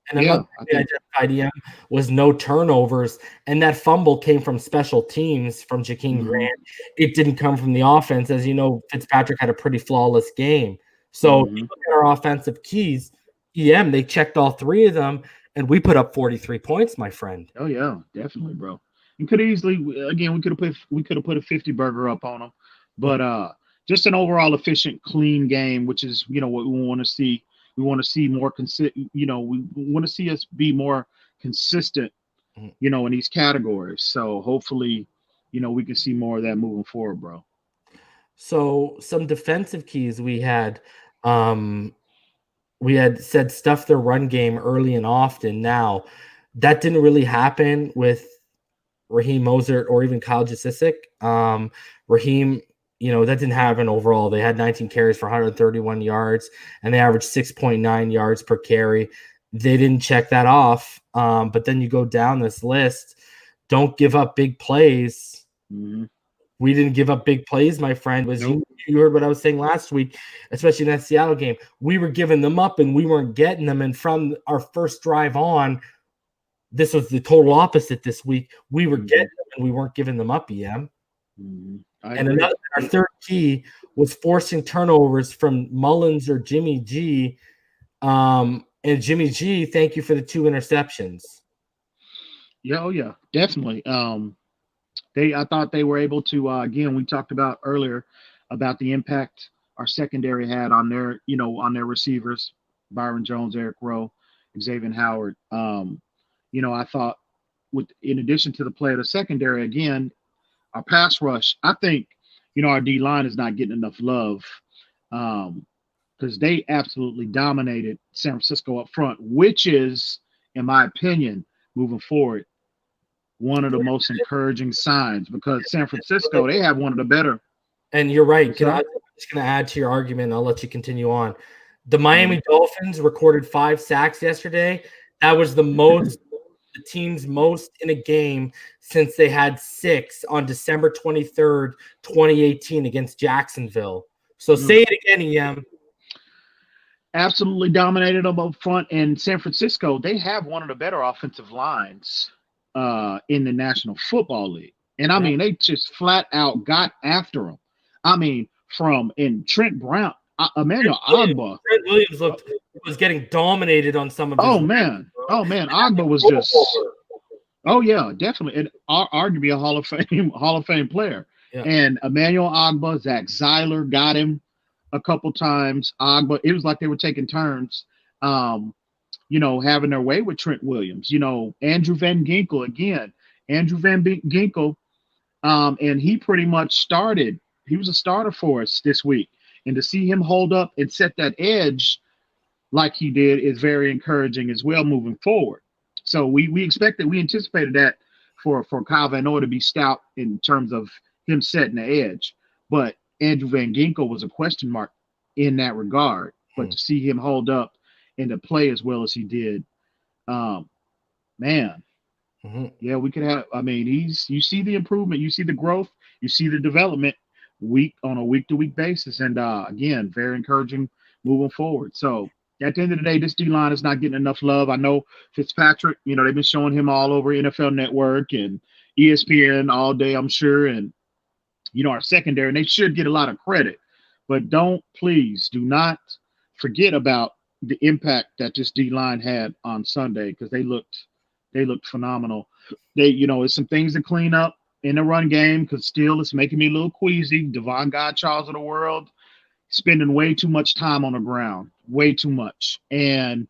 And another thing I identified was no turnovers, and that fumble came from special teams from Jakeem Grant. It didn't come from the offense. As you know, Fitzpatrick had a pretty flawless game. So if you look at our offensive keys, EM, they checked all 3 of them, and we put up 43 points, my friend. Oh yeah, definitely, bro. And could easily, again, we could have put a 50 burger up on them, but just an overall efficient, clean game, which is what we want to see. We want to see more we want to see us be more consistent, in these categories. So hopefully, we can see more of that moving forward, bro. So some defensive keys we had said stuff their run game early and often. Now that didn't really happen with Raheem Mostert or even Kyle Juszczyk. Raheem, that didn't happen overall. They had 19 carries for 131 yards, and they averaged 6.9 yards per carry. They didn't check that off. But then you go down this list. Don't give up big plays. We didn't give up big plays, my friend. You heard what I was saying last week, especially in that Seattle game. We were giving them up, and we weren't getting them. And from our first drive on, this was the total opposite this week. We were getting them, and we weren't giving them up, EM. And our third key was forcing turnovers from Mullins or Jimmy G. And Jimmy G, thank you for the 2 interceptions. Yeah, definitely. I thought they were able to. Again, we talked about earlier about the impact our secondary had on their receivers, Byron Jones, Eric Rowe, Xavier Howard. I thought in addition to the play of the secondary, again, our pass rush, I think, our D line is not getting enough love because they absolutely dominated San Francisco up front, which is, in my opinion, moving forward, one of the most encouraging signs because San Francisco, they have one of the better. And you're right. I'm just going to add to your argument. I'll let you continue on. The Miami Dolphins recorded 5 sacks yesterday. That was the team's most in a game since they had 6 on December 23rd, 2018 against Jacksonville. So say it again, EM. Absolutely dominated them up front. And San Francisco, they have one of the better offensive lines in the National Football League. And, I mean, they just flat out got after them. I mean, in Trent Brown, Emmanuel Ogbah. Trent Williams was getting dominated on some of his Ogbah was just definitely, and arguably a Hall of Fame player. Yeah. And Emmanuel Ogbah, Zach Zeiler got him a couple times. Ogbah, it was like they were taking turns, having their way with Trent Williams. Andrew Van Ginkel again. Andrew Van Ginkel, and he pretty much started. He was a starter for us this week. And to see him hold up and set that edge like he did is very encouraging as well moving forward. So we anticipated that for Kyle Van Noy to be stout in terms of him setting the edge. But Andrew Van Ginkel was a question mark in that regard. But to see him hold up and to play as well as he did, man. Mm-hmm. Yeah, we could have. I mean, you see the improvement, you see the growth, you see the development on a week-to-week basis, and again, very encouraging moving forward. So at the end of the day, this D-line is not getting enough love. I know Fitzpatrick, they've been showing him all over NFL Network and ESPN all day, I'm sure, and our secondary, and they should get a lot of credit. But please do not forget about the impact that this D-line had on Sunday because they looked phenomenal. It's some things to clean up in the run game because still it's making me a little queasy. Devon Godchaux of the world spending way too much time on the ground, way too much. And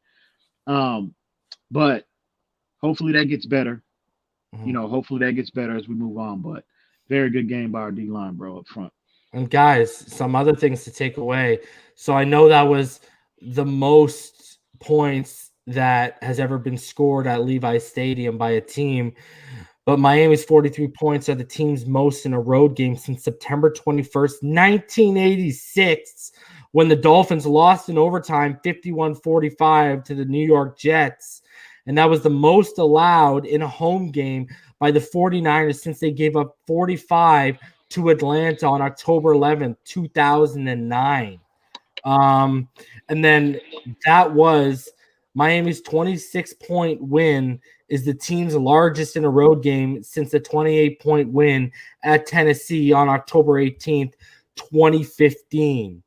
but hopefully that gets better. Mm-hmm. Hopefully that gets better as we move on. But very good game by our D-line, bro, up front. And guys, some other things to take away. So I know that was the most points that has ever been scored at Levi's Stadium by a team. But Miami's 43 points are the team's most in a road game since September 21st, 1986, when the Dolphins lost in overtime 51-45 to the New York Jets. And that was the most allowed in a home game by the 49ers since they gave up 45 to Atlanta on October 11th, 2009. And then that was Miami's 26-point win is the team's largest in a road game since the 28-point win at Tennessee on October 18th, 2015.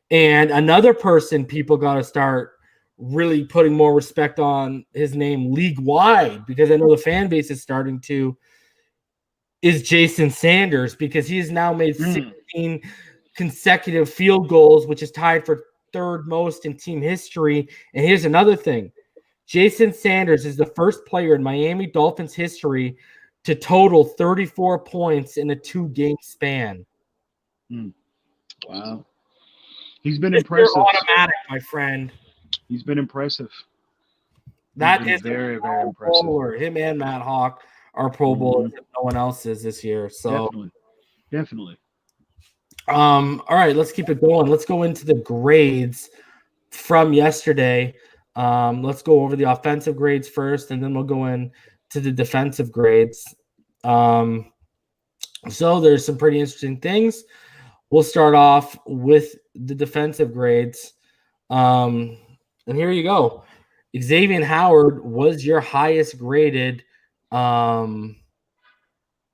And another person people got to start really putting more respect on his name league-wide, because I know the fan base is starting to, is Jason Sanders, because he has now made 16 consecutive field goals, which is tied for third most in team history. And here's another thing. Jason Sanders is the first player in Miami Dolphins history to total 34 points in a 2-game span. Wow. He's been impressive. Automatic, my friend. He's been impressive. That is very, very impressive. Bowler. Him and Matt Hawk are Pro Bowlers if no one else is this year. So Definitely. All right, let's keep it going. Let's go into the grades from yesterday. Let's go over the offensive grades first, and then we'll go into the defensive grades. So there's some pretty interesting things. We'll start off with the defensive grades. And here you go. Xavier Howard was your highest graded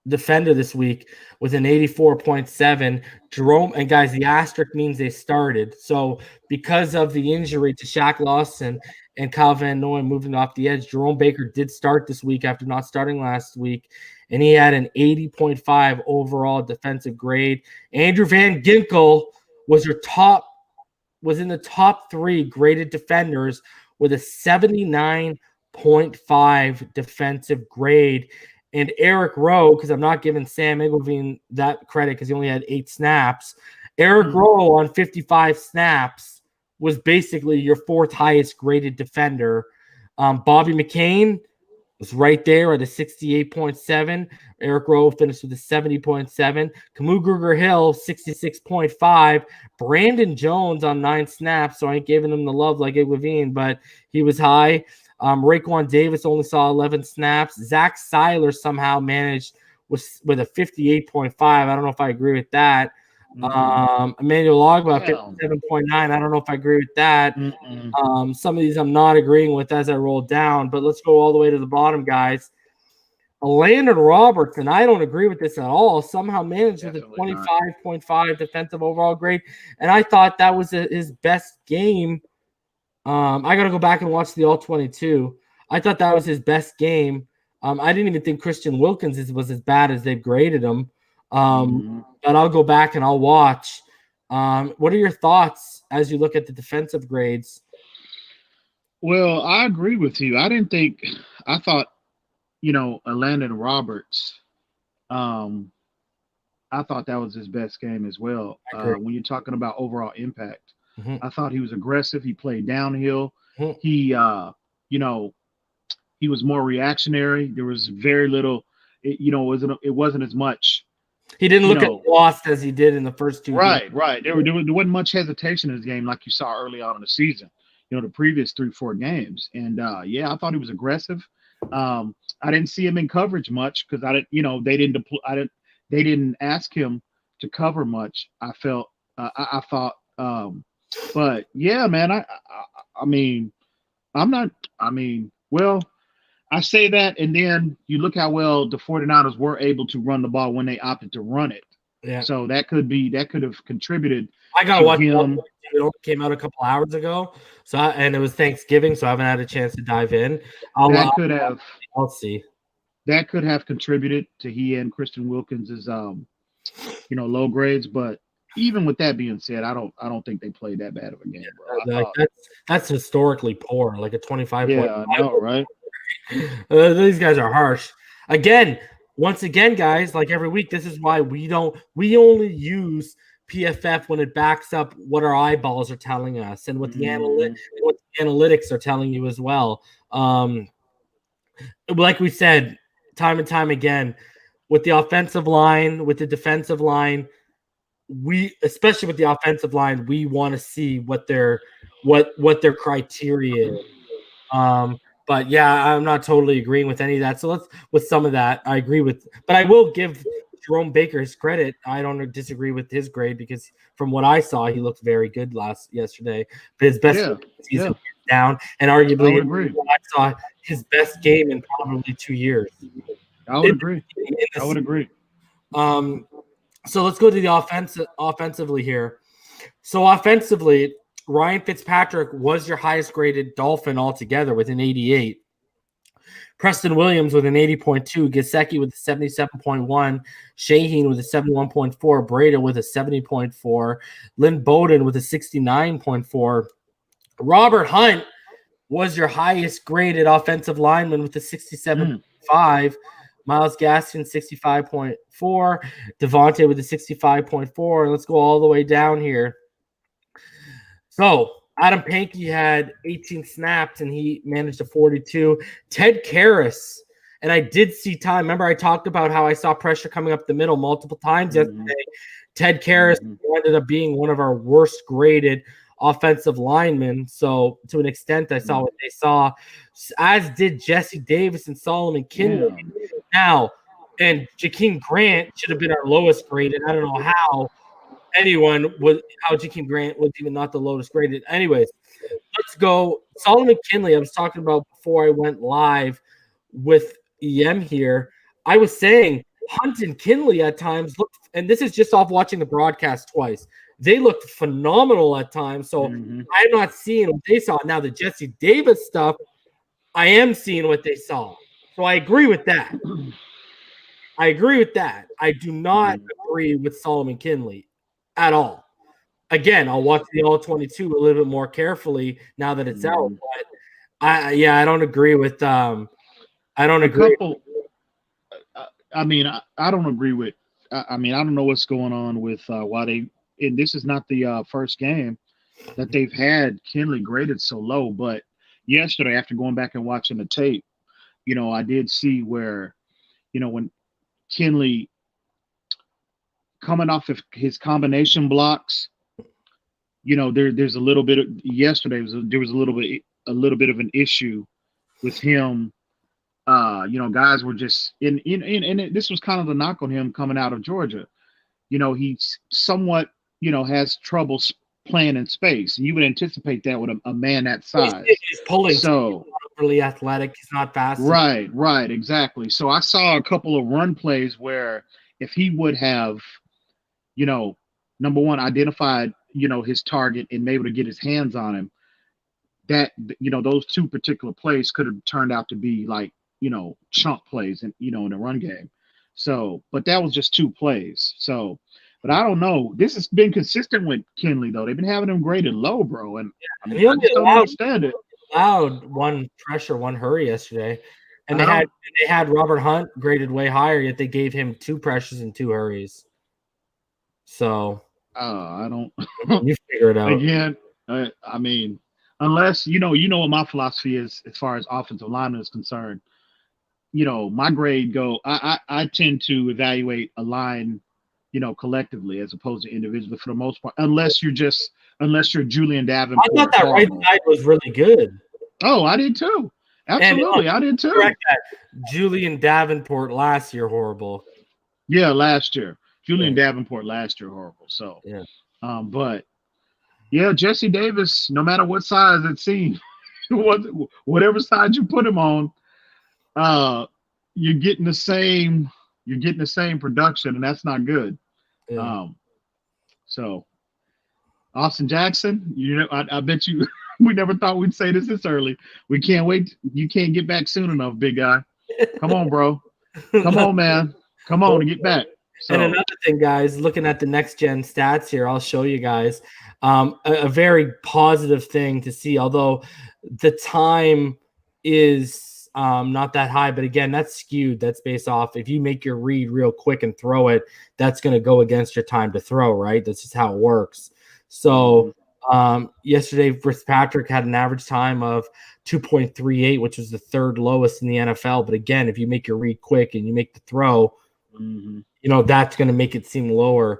defender this week with an 84.7. Jerome, and guys, the asterisk means they started. So because of the injury to Shaq Lawson and Kyle Van Noy moving off the edge, Jerome Baker did start this week after not starting last week, and he had an 80.5 overall defensive grade. Andrew Van Ginkel was in the top 3 graded defenders with a 79.5 0.5 defensive grade. And Eric Rowe, because I'm not giving Sam Iglovine that credit because he only had 8 snaps. Eric Rowe on 55 snaps was basically your 4th highest graded defender. Bobby McCain was right there at a 68.7. Eric Rowe finished with a 70.7. Camus Gruger-Hill, 66.5. Brandon Jones on 9 snaps, so I ain't giving him the love like Iglovine, but he was high. Raekwon Davis only saw 11 snaps. Zach Seiler somehow managed with a 58.5. I don't know if I agree with that. Emmanuel Ogba, 57.9. I don't know if I agree with that. Some of these I'm not agreeing with as I roll down, but let's go all the way to the bottom, guys. Landon Robertson, I don't agree with this at all. Somehow managed with a 25.5 defensive overall grade, and I thought that was his best game. I got to go back and watch the All-22. I thought that was his best game. I didn't even think Christian Wilkins was as bad as they've graded him. But I'll go back and I'll watch. What are your thoughts as you look at the defensive grades? Well, I agree with you. I thought, Landon Roberts, I thought that was his best game as well. When you're talking about overall impact, I thought he was aggressive. He played downhill. He, he was more reactionary. There was very little, it wasn't as much. He didn't look as lost as he did in the first 2 games. Right. There wasn't much hesitation in his game like you saw early on in the season, the previous 3-4 games. And, I thought he was aggressive. I didn't see him in coverage much because they didn't ask him to cover much. I thought, but yeah, man, I say that, and then you look how well the 49ers were able to run the ball when they opted to run it. Yeah. So that could have contributed. I got to watch him. It came out a couple hours ago, and it was Thanksgiving, so I haven't had a chance to dive in. I'll see. That could have contributed to he and Christian Wilkins' low grades, but even with that being said, I don't think they played that bad of a game, bro. That's historically poor, like a 25. Yeah, I know, right? These guys are harsh. Once again, guys, like every week, this is why we only use PFF when it backs up what our eyeballs are telling us and what the analytics are telling you as well. Like we said, time and time again, with the offensive line, with the defensive line, especially with the offensive line, we want to see what their criteria is. But yeah, I'm not totally agreeing with any of that. So with some of that, I agree with, but I will give Jerome Baker his credit. I don't disagree with his grade because from what I saw, he looked very good yesterday. But his best season down, and arguably I saw his best game in probably 2 years. I would agree. So let's go to the offensively here. So offensively, Ryan Fitzpatrick was your highest graded Dolphin altogether with an 88. Preston Williams with an 80.2, Gesicki with a 77.1, Shaheen with a 71.4, Breda with a 70.4, Lynn Bowden with a 69.4. Robert Hunt was your highest graded offensive lineman with a 67.5. Myles Gaskin, 65.4. Devontae with a 65.4. Let's go all the way down here. So Adam Pankey had 18 snaps, and he managed a 42. Ted Karras, and I did see time. Remember I talked about how I saw pressure coming up the middle multiple times yesterday. Ted Karras ended up being one of our worst graded offensive linemen. So to an extent, I saw what they saw, as did Jesse Davis and Solomon Kinley. Now, and Jakeem Grant should have been our lowest graded. I don't know how Jakeem Grant was even not the lowest graded. Anyways, let's go. Solomon Kinley, I was talking about before I went live with EM here. I was saying Hunt and Kinley at times looked, and this is just off watching the broadcast twice, they looked phenomenal at times. So I'm not seeing what they saw. Now the Jesse Davis stuff, I am seeing what they saw. So I agree with that. I do not agree with Solomon Kinley at all. Again, I'll watch the All-22 a little bit more carefully now that it's out. I don't agree with I don't A agree. couple. I mean, I don't agree with. I mean, I don't know what's going on with why they. And this is not the first game that they've had Kenley graded so low. But yesterday, after going back and watching the tape, I did see where, when Kenley coming off of his combination blocks, there's a little bit of yesterday there was a little bit of an issue with him. Guys were just this was kind of the knock on him coming out of Georgia. He's somewhat, has trouble playing in space, and you would anticipate that with a man that size. He's pulling, so really athletic. He's not fast. Right, exactly. So I saw a couple of run plays where if he would have, number one, identified, his target and able to get his hands on him, that, those two particular plays could have turned out to be like, chunk plays in the run game. So, but that was just two plays. So, but I don't know. This has been consistent with Kenley, though. They've been having him graded low, bro. And I just don't understand it. Allowed one pressure, one hurry yesterday. And they had Robert Hunt graded way higher, yet they gave him 2 pressures and 2 hurries. So I don't. You figure it out. Again, I mean, unless you know what my philosophy is as far as offensive lineman is concerned. My grade I tend to evaluate a line, collectively as opposed to individually for the most part, unless you're Julian Davenport. I thought that right side was really good. Oh, I did too. Absolutely, I did too. Correct that. Julian Davenport last year, horrible. Yeah, last year. Julian Davenport last year, horrible. So, yeah. But yeah, Jesse Davis, no matter what size it seems, whatever side you put him on, you're getting the same production, and that's not good. Yeah. So Austin Jackson, I bet you we never thought we'd say this early. We can't wait. You can't get back soon enough, big guy. Come on, bro. Come on, man. Come on and get back. So. And another thing, guys, looking at the next gen stats here, I'll show you guys a very positive thing to see, although the time is not that high. But again, that's skewed. That's based off if you make your read real quick and throw it, that's going to go against your time to throw, right? That's just how it works. So yesterday, Fitzpatrick had an average time of 2.38, which was the 3rd lowest in the NFL. But again, if you make your read quick and you make the throw, that's going to make it seem lower.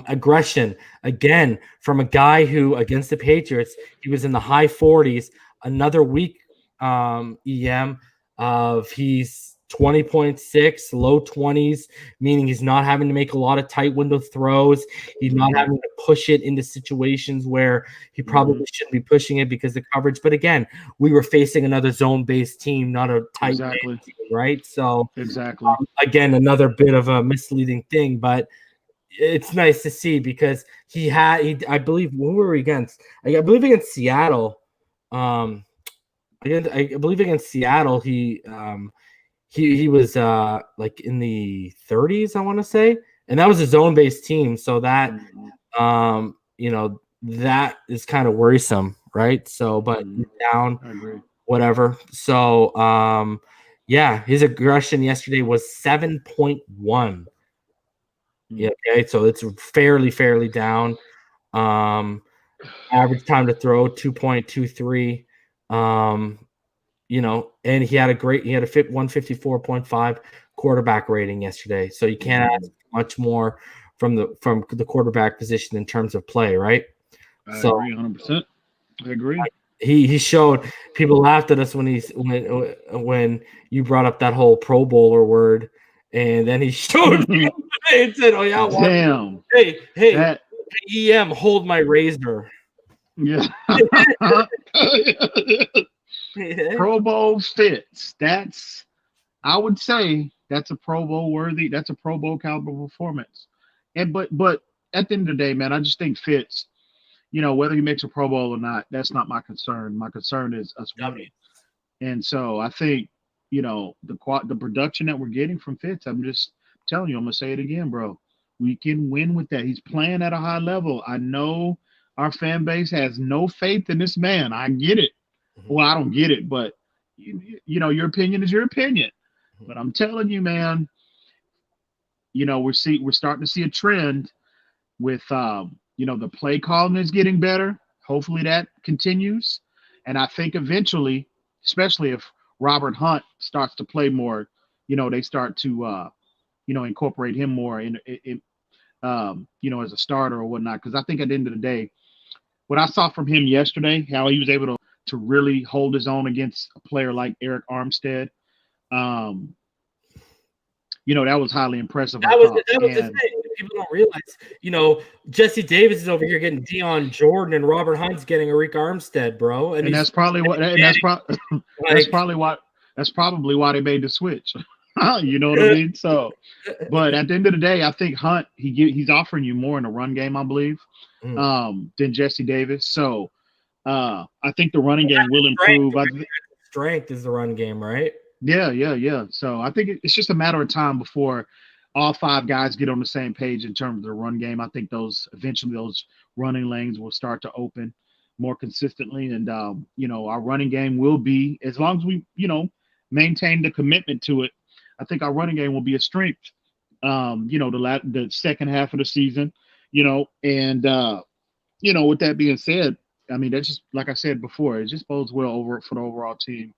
Aggression, again, from a guy who, against the Patriots, he was in the high 40s. Another week, EM, of he's 20.6, low 20s, meaning he's not having to make a lot of tight window throws. He's not having to push it into situations where he probably shouldn't be pushing it because of coverage. But again, we were facing another zone-based team, not a tight team, right? So exactly. Again, another bit of a misleading thing, but it's nice to see because I believe, who were we against? I believe against Seattle. I believe against Seattle, he was like in the 30s, I want to say, and that was a zone-based team. So that that is kind of worrisome, right? So, but down, whatever. So, his aggression yesterday was 7.1. Yeah, okay, so it's fairly down. Average time to throw 2.23. And he had a 154.5 quarterback rating yesterday. So you can't ask much more from the quarterback position in terms of play, right? I agree 100%. I agree. He showed, people laughed at us when you brought up that whole Pro Bowler word, and then he showed me and said, "Oh yeah, damn, hey, EM, hold my razor." Yeah. Pro Bowl fits. I would say that's a Pro Bowl worthy. That's a Pro Bowl caliber performance. But at the end of the day, man, I just think Fitz, whether he makes a Pro Bowl or not, that's not my concern. My concern is us winning. And so I think, the production that we're getting from Fitz, I'm just telling you, I'm gonna say it again, bro. We can win with that. He's playing at a high level. I know our fan base has no faith in this man. I get it. Well, I don't get it, but you know, your opinion is your opinion. But I'm telling you, man, you know, we're starting to see a trend with you know, the play calling is getting better. Hopefully that continues. And I think eventually, especially if Robert Hunt starts to play more, you know, they start to you know, incorporate him more in you know, as a starter or whatnot. Because I think at the end of the day, what I saw from him yesterday, how he was able to really hold his own against a player like Eric Armstead, you know, that was highly impressive. That was the thing. People don't realize, you know, Jesse Davis is over here getting Deion Jordan and Robert Hunt's getting Eric Armstead, bro. And that's probably what. And that's probably why they made the switch. You know what I mean? So, but at the end of the day, I think Hunt he's offering you more in the run game, I believe, than Jesse Davis. So, I think the running game will improve. Strength is the run game, right? Yeah. So I think it's just a matter of time before all five guys get on the same page in terms of the run game. I think eventually those running lanes will start to open more consistently, and you know, our running game will be, as long as we, you know, maintain the commitment to it, I think our running game will be a strength. You know, the second half of the season, you know, and you know, with that being said, I mean, that's just like I said before, it just bodes well for the overall team,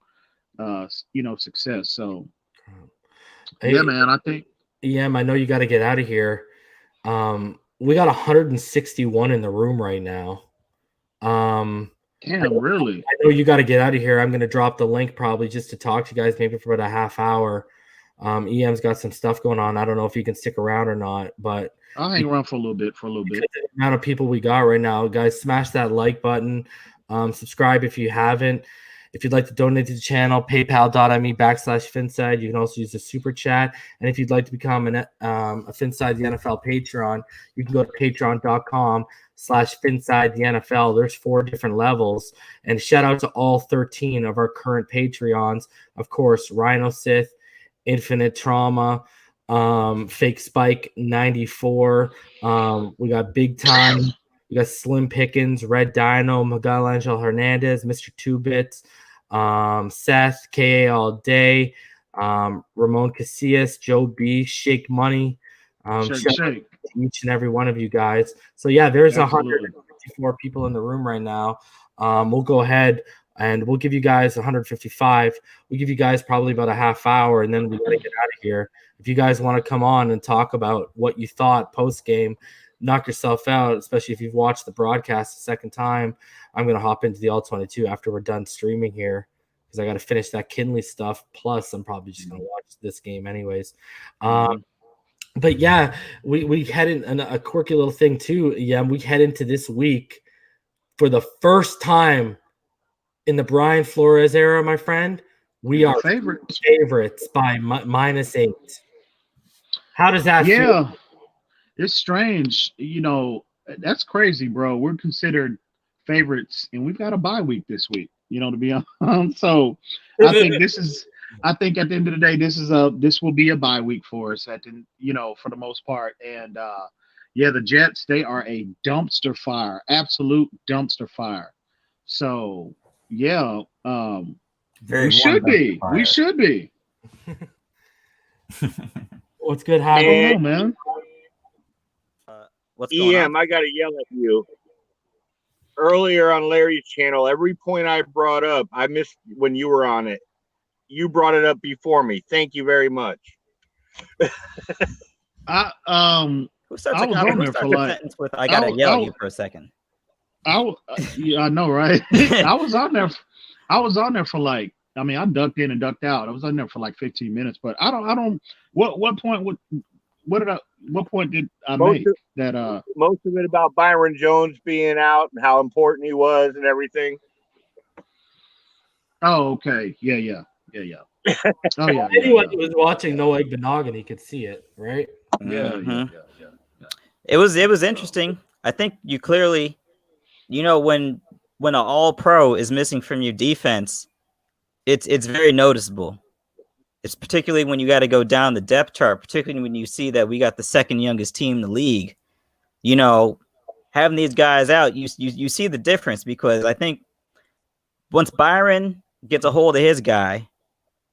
you know, success. So, yeah, man, I think. I know you got to get out of here. We got 161 in the room right now. Damn, really? I know you got to get out of here. I'm going to drop the link probably just to talk to you guys maybe for about a half hour. EM's got some stuff going on. I don't know if you can stick around or not, but I'll hang around for a little bit. The amount of people we got right now, guys, smash that like button. Subscribe if you haven't. If you'd like to donate to the channel, paypal.me/Finside. You can also use the super chat. And if you'd like to become a Finside the NFL Patreon, you can go to patreon.com/Finside the NFL. There's 4 different levels. And shout out to all 13 of our current Patreons. Of course, Rhino Sith, Infinite Trauma, Fake Spike 94. We got Big Time. We got Slim Pickens, Red Dino, Miguel Angel Hernandez, Mr. 2-Bits, Seth, KA All Day, Ramon Casillas, Joe B, Shake Money. Shake. Each and every one of you guys. So, yeah, there's 154 people in the room right now. We'll go ahead and we'll give you guys 155. We'll give you guys probably about a half hour, and then we got to get out of here. If you guys want to come on and talk about what you thought post-game, knock yourself out, especially if you've watched the broadcast a second time. I'm going to hop into the All-22 after we're done streaming here because I got to finish that Kinley stuff. Plus, I'm probably just going to watch this game anyways. But, yeah, we head in a quirky little thing too. Yeah, we head into this week for the first time in the Brian Flores era, my friend. We are favorites by -8. How does that feel? It's strange. You know, that's crazy, bro. We're considered favorites, and we've got a bye week this week, you know, to be honest. So I think I think at the end of the day, this will be a bye week for us you know, for the most part. And yeah, the Jets, they are a dumpster fire, absolute dumpster fire. So yeah, we should be. What's good happening, man? What's going on? I got to yell at you. Earlier on Larry's channel, every point I brought up, I missed when you were on it. You brought it up before me. Thank you very much. Who starts a sentence with "I gotta yell at you" for a second? Yeah, I know, right? I was on there for like, I mean, I ducked in and ducked out. I was on there for like 15 minutes, but I don't. What point did I make that? Most of it about Byron Jones being out and how important he was and everything. Oh, okay. Yeah. Oh, yeah. Anyone who was watching No Egg Benogany could see it, right? Yeah. It was interesting. I think you clearly, you know, when an all-pro is missing from your defense, it's very noticeable. It's particularly when you got to go down the depth chart, particularly when you see that we got the second youngest team in the league. You know, having these guys out, you see the difference, because I think once Byron gets a hold of his guy,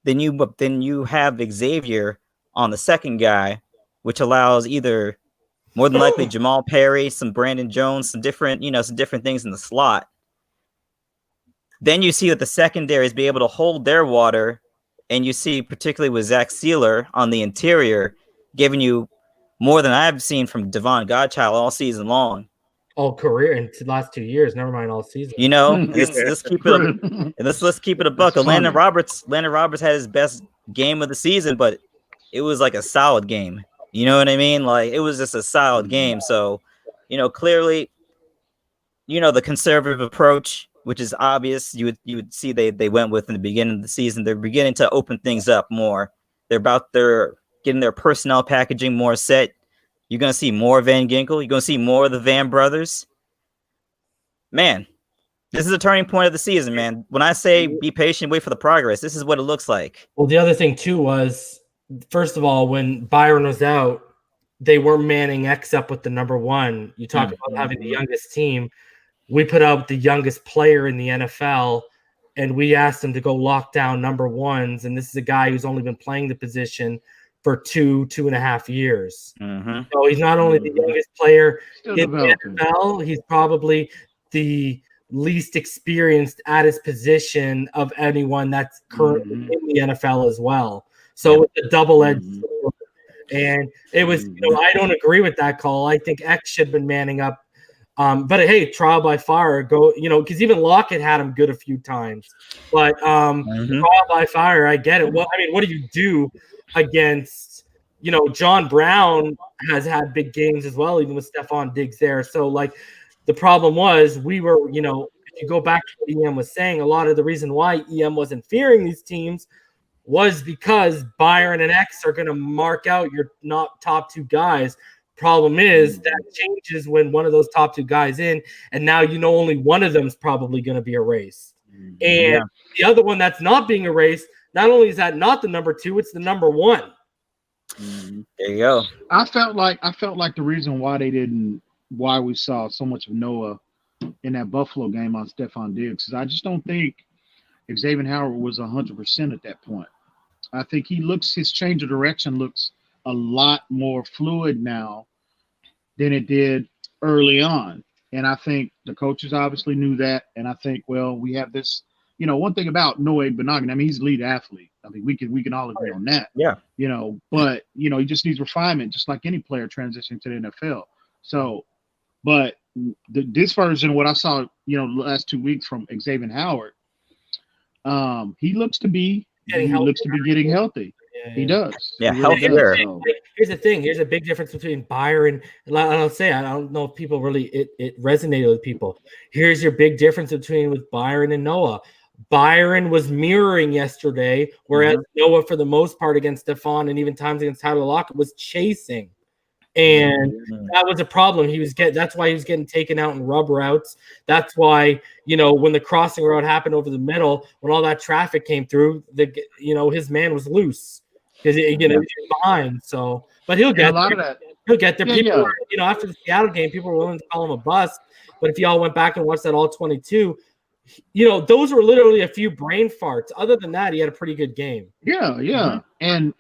then you have Xavier on the second guy, which allows either more than likely Jamal Perry, some Brandon Jones, some different things in the slot. Then you see that the secondaries be able to hold their water, and you see particularly with Zach Sealer on the interior, giving you more than I've seen from Devon Godchild all season long. All career in the last 2 years, never mind all season. Let's keep it a buck. Landon Roberts had his best game of the season, but it was like a solid game. You know what I mean? Like, it was just a solid game. So, clearly, the conservative approach, which is obvious, you would see they went with in the beginning of the season. They're beginning to open things up more. They're getting their personnel packaging more set. You're going to see more Van Ginkel. You're going to see more of the Van brothers. Man, this is a turning point of the season, man. When I say be patient, wait for the progress, this is what it looks like. Well, the other thing, too, was, first of all, when Byron was out, they weren't manning X up with the number one. You talk about having the youngest team. We put out the youngest player in the NFL, and we asked him to go lock down number ones. And this is a guy who's only been playing the position for 2.5 years. So he's not only the youngest player in the NFL, he's probably the least experienced at his position of anyone that's currently in the NFL as well. So it's a double-edged sword. And it was, I don't agree with that call. I think X should have been manning up. But hey, trial by fire, go, because even Lockett had him good a few times. But trial by fire, I get it. Well, I mean, what do you do against, John Brown has had big games as well, even with Stephon Diggs there. So, like, the problem was we were, if you go back to what EM was saying, a lot of the reason why EM wasn't fearing these teams was because Byron and X are going to mark out your not top two guys. Problem is that changes when one of those top two guys in, and now only one of them is probably going to be erased. And the other one that's not being erased, not only is that not the number two, it's the number one. There you go. I felt like the reason why we saw so much of Noah in that Buffalo game on Stephon Diggs is I just don't think Xavier Howard was 100% at that point. I think his change of direction looks a lot more fluid now than it did early on. And I think the coaches obviously knew that. And I think, we have this, one thing about Noah Benogany, I mean, he's a lead athlete. I think we can all agree on that. Yeah. But, he just needs refinement, just like any player transitioning to the NFL. So, but this version, what I saw, the last 2 weeks from Xavier Howard, he looks to be getting healthy. Yeah. He does. Yeah, healthier. Here's the thing. Here's a big difference between Byron. I don't know if people really it resonated with people. Here's your big difference with Byron and Noah. Byron was mirroring yesterday, whereas Noah, for the most part, against Stephon and even times against Tyler Lockett, was chasing. And that was a problem. That's why he was getting taken out in rub routes. That's why, when the crossing route happened over the middle, when all that traffic came through, his man was loose because he was behind. So, but he'll get there. He'll get there. People were, after the Seattle game, people were willing to call him a bust. But if y'all went back and watched that all 22, those were literally a few brain farts. Other than that, he had a pretty good game. Yeah. And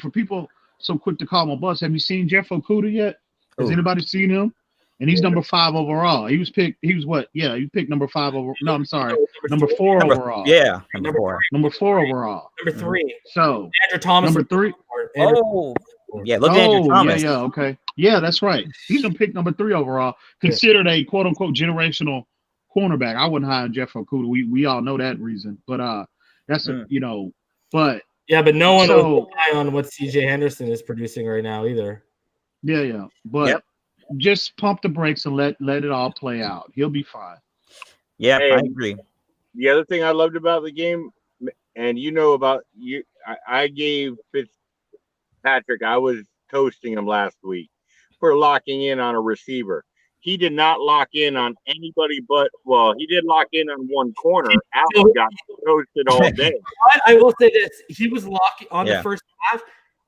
for people so quick to call him a bust, have you seen Jeff Okudah yet? Has anybody seen him? And he's number 5 overall. He was picked. He was what? Yeah, you picked number 5 over. No, I'm sorry, number 4 overall. Yeah, number 4. Number 4 overall. Number 3. So Andrew Thomas. Number 3. Yeah, look at Andrew Thomas. Yeah, okay. Yeah, that's right. He's gonna pick number 3 overall. Considered a quote unquote generational cornerback. I wouldn't hire Jeff Okudah. We all know that reason. But that's but. Yeah, but no one will rely on what CJ Henderson is producing right now either. Yeah. But just pump the brakes and let it all play out. He'll be fine. Yeah, I agree. The other thing I loved about the game, and about you, I gave Fitzpatrick, I was toasting him last week for locking in on a receiver. He did not lock in on anybody he did lock in on one corner. Allen got toasted all day. I will say this. He was locking on the first half.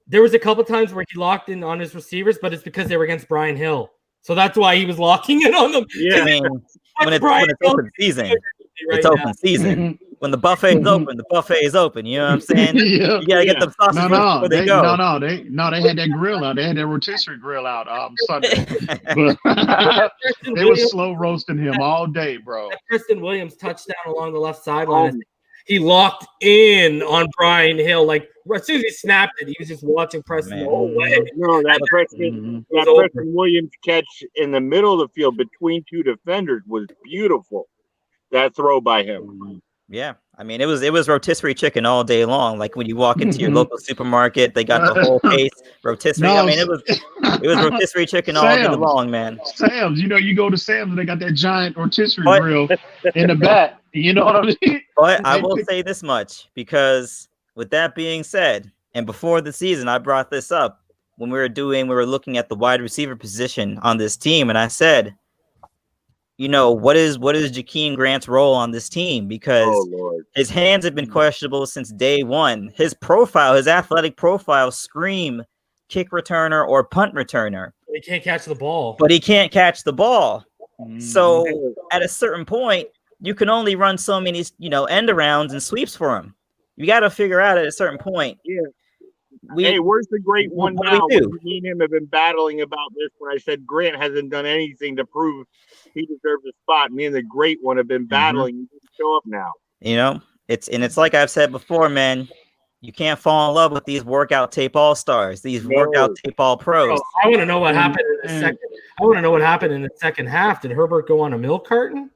There was a couple times where he locked in on his receivers, but it's because they were against Brian Hill. So that's why he was locking in on them. Yeah. I mean, when it's open season, it's open season. When the buffet is open, the buffet is open. You know what I'm saying? Yeah. You gotta get them sausages before they go. They had that grill out. They had that rotisserie grill out Sunday. But they were slow roasting him all day, bro. That Preston Williams touchdown along the left sideline. He locked in on Brian Hill. Like as soon as he snapped it, he was just watching Preston the whole way. No, that Preston Williams catch in the middle of the field between two defenders was beautiful. That throw by him. Yeah, I mean it was rotisserie chicken all day long. Like when you walk into your local supermarket, they got the whole case rotisserie. No, I mean it was rotisserie chicken all day long, man. Sam's, you go to Sam's and they got that giant rotisserie grill in the back. You know what I mean? But I will say this much, because with that being said, and before the season, I brought this up when we were looking at the wide receiver position on this team, and I said, what is Jakeem Grant's role on this team? Because his hands have been questionable since day one. His athletic profile scream kick returner or punt returner. He can't catch the ball. But he can't catch the ball. So at a certain point, you can only run so many, end arounds and sweeps for him. You got to figure out at a certain point. Yeah. Where's the great one now? Me and him have been battling about this when I said Grant hasn't done anything to prove he deserves a spot. Me and the great one have been battling. He didn't show up now. It's like I've said before, man. You can't fall in love with these workout tape all-stars, these workout tape all-pros. I want to know what happened in the second. I want to know what happened in the second half. Did Herbert go on a milk carton?